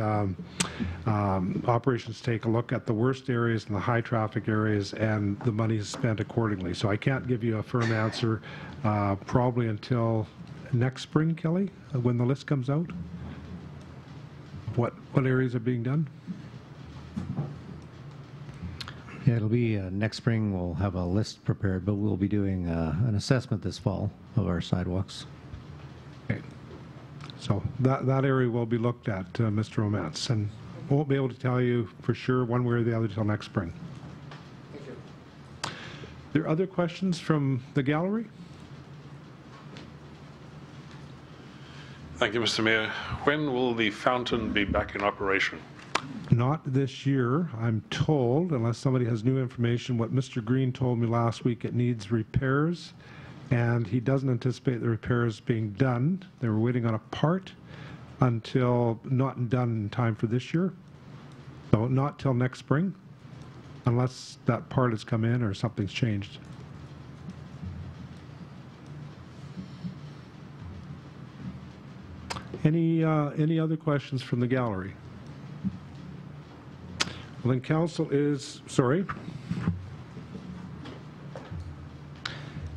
operations take a look at the worst areas and the high traffic areas, and the money is spent accordingly. So I can't give you a firm answer probably until next spring, Kelly, when the list comes out. What areas are being done? Yeah, it'll be next spring. We'll have a list prepared, but we'll be doing an assessment this fall of our sidewalks. Okay. So that area will be looked at, Mr. Romance, and won't be able to tell you for sure one way or the other till next spring. Thank you. Are there other questions from the gallery? Thank you, Mr. Mayor. When will the fountain be back in operation? Not this year, I'm told, unless somebody has new information. What Mr. Green told me last week, it needs repairs, and he doesn't anticipate the repairs being done. They were waiting on a part until not done in time for this year. So not till next spring, unless that part has come in or something's changed. Any other questions from the gallery? Well, then council is, sorry.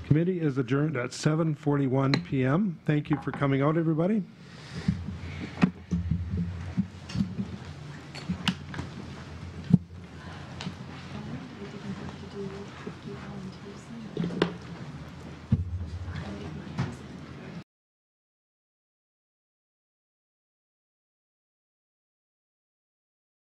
Committee is adjourned at 7:41 p.m. Thank you for coming out, everybody.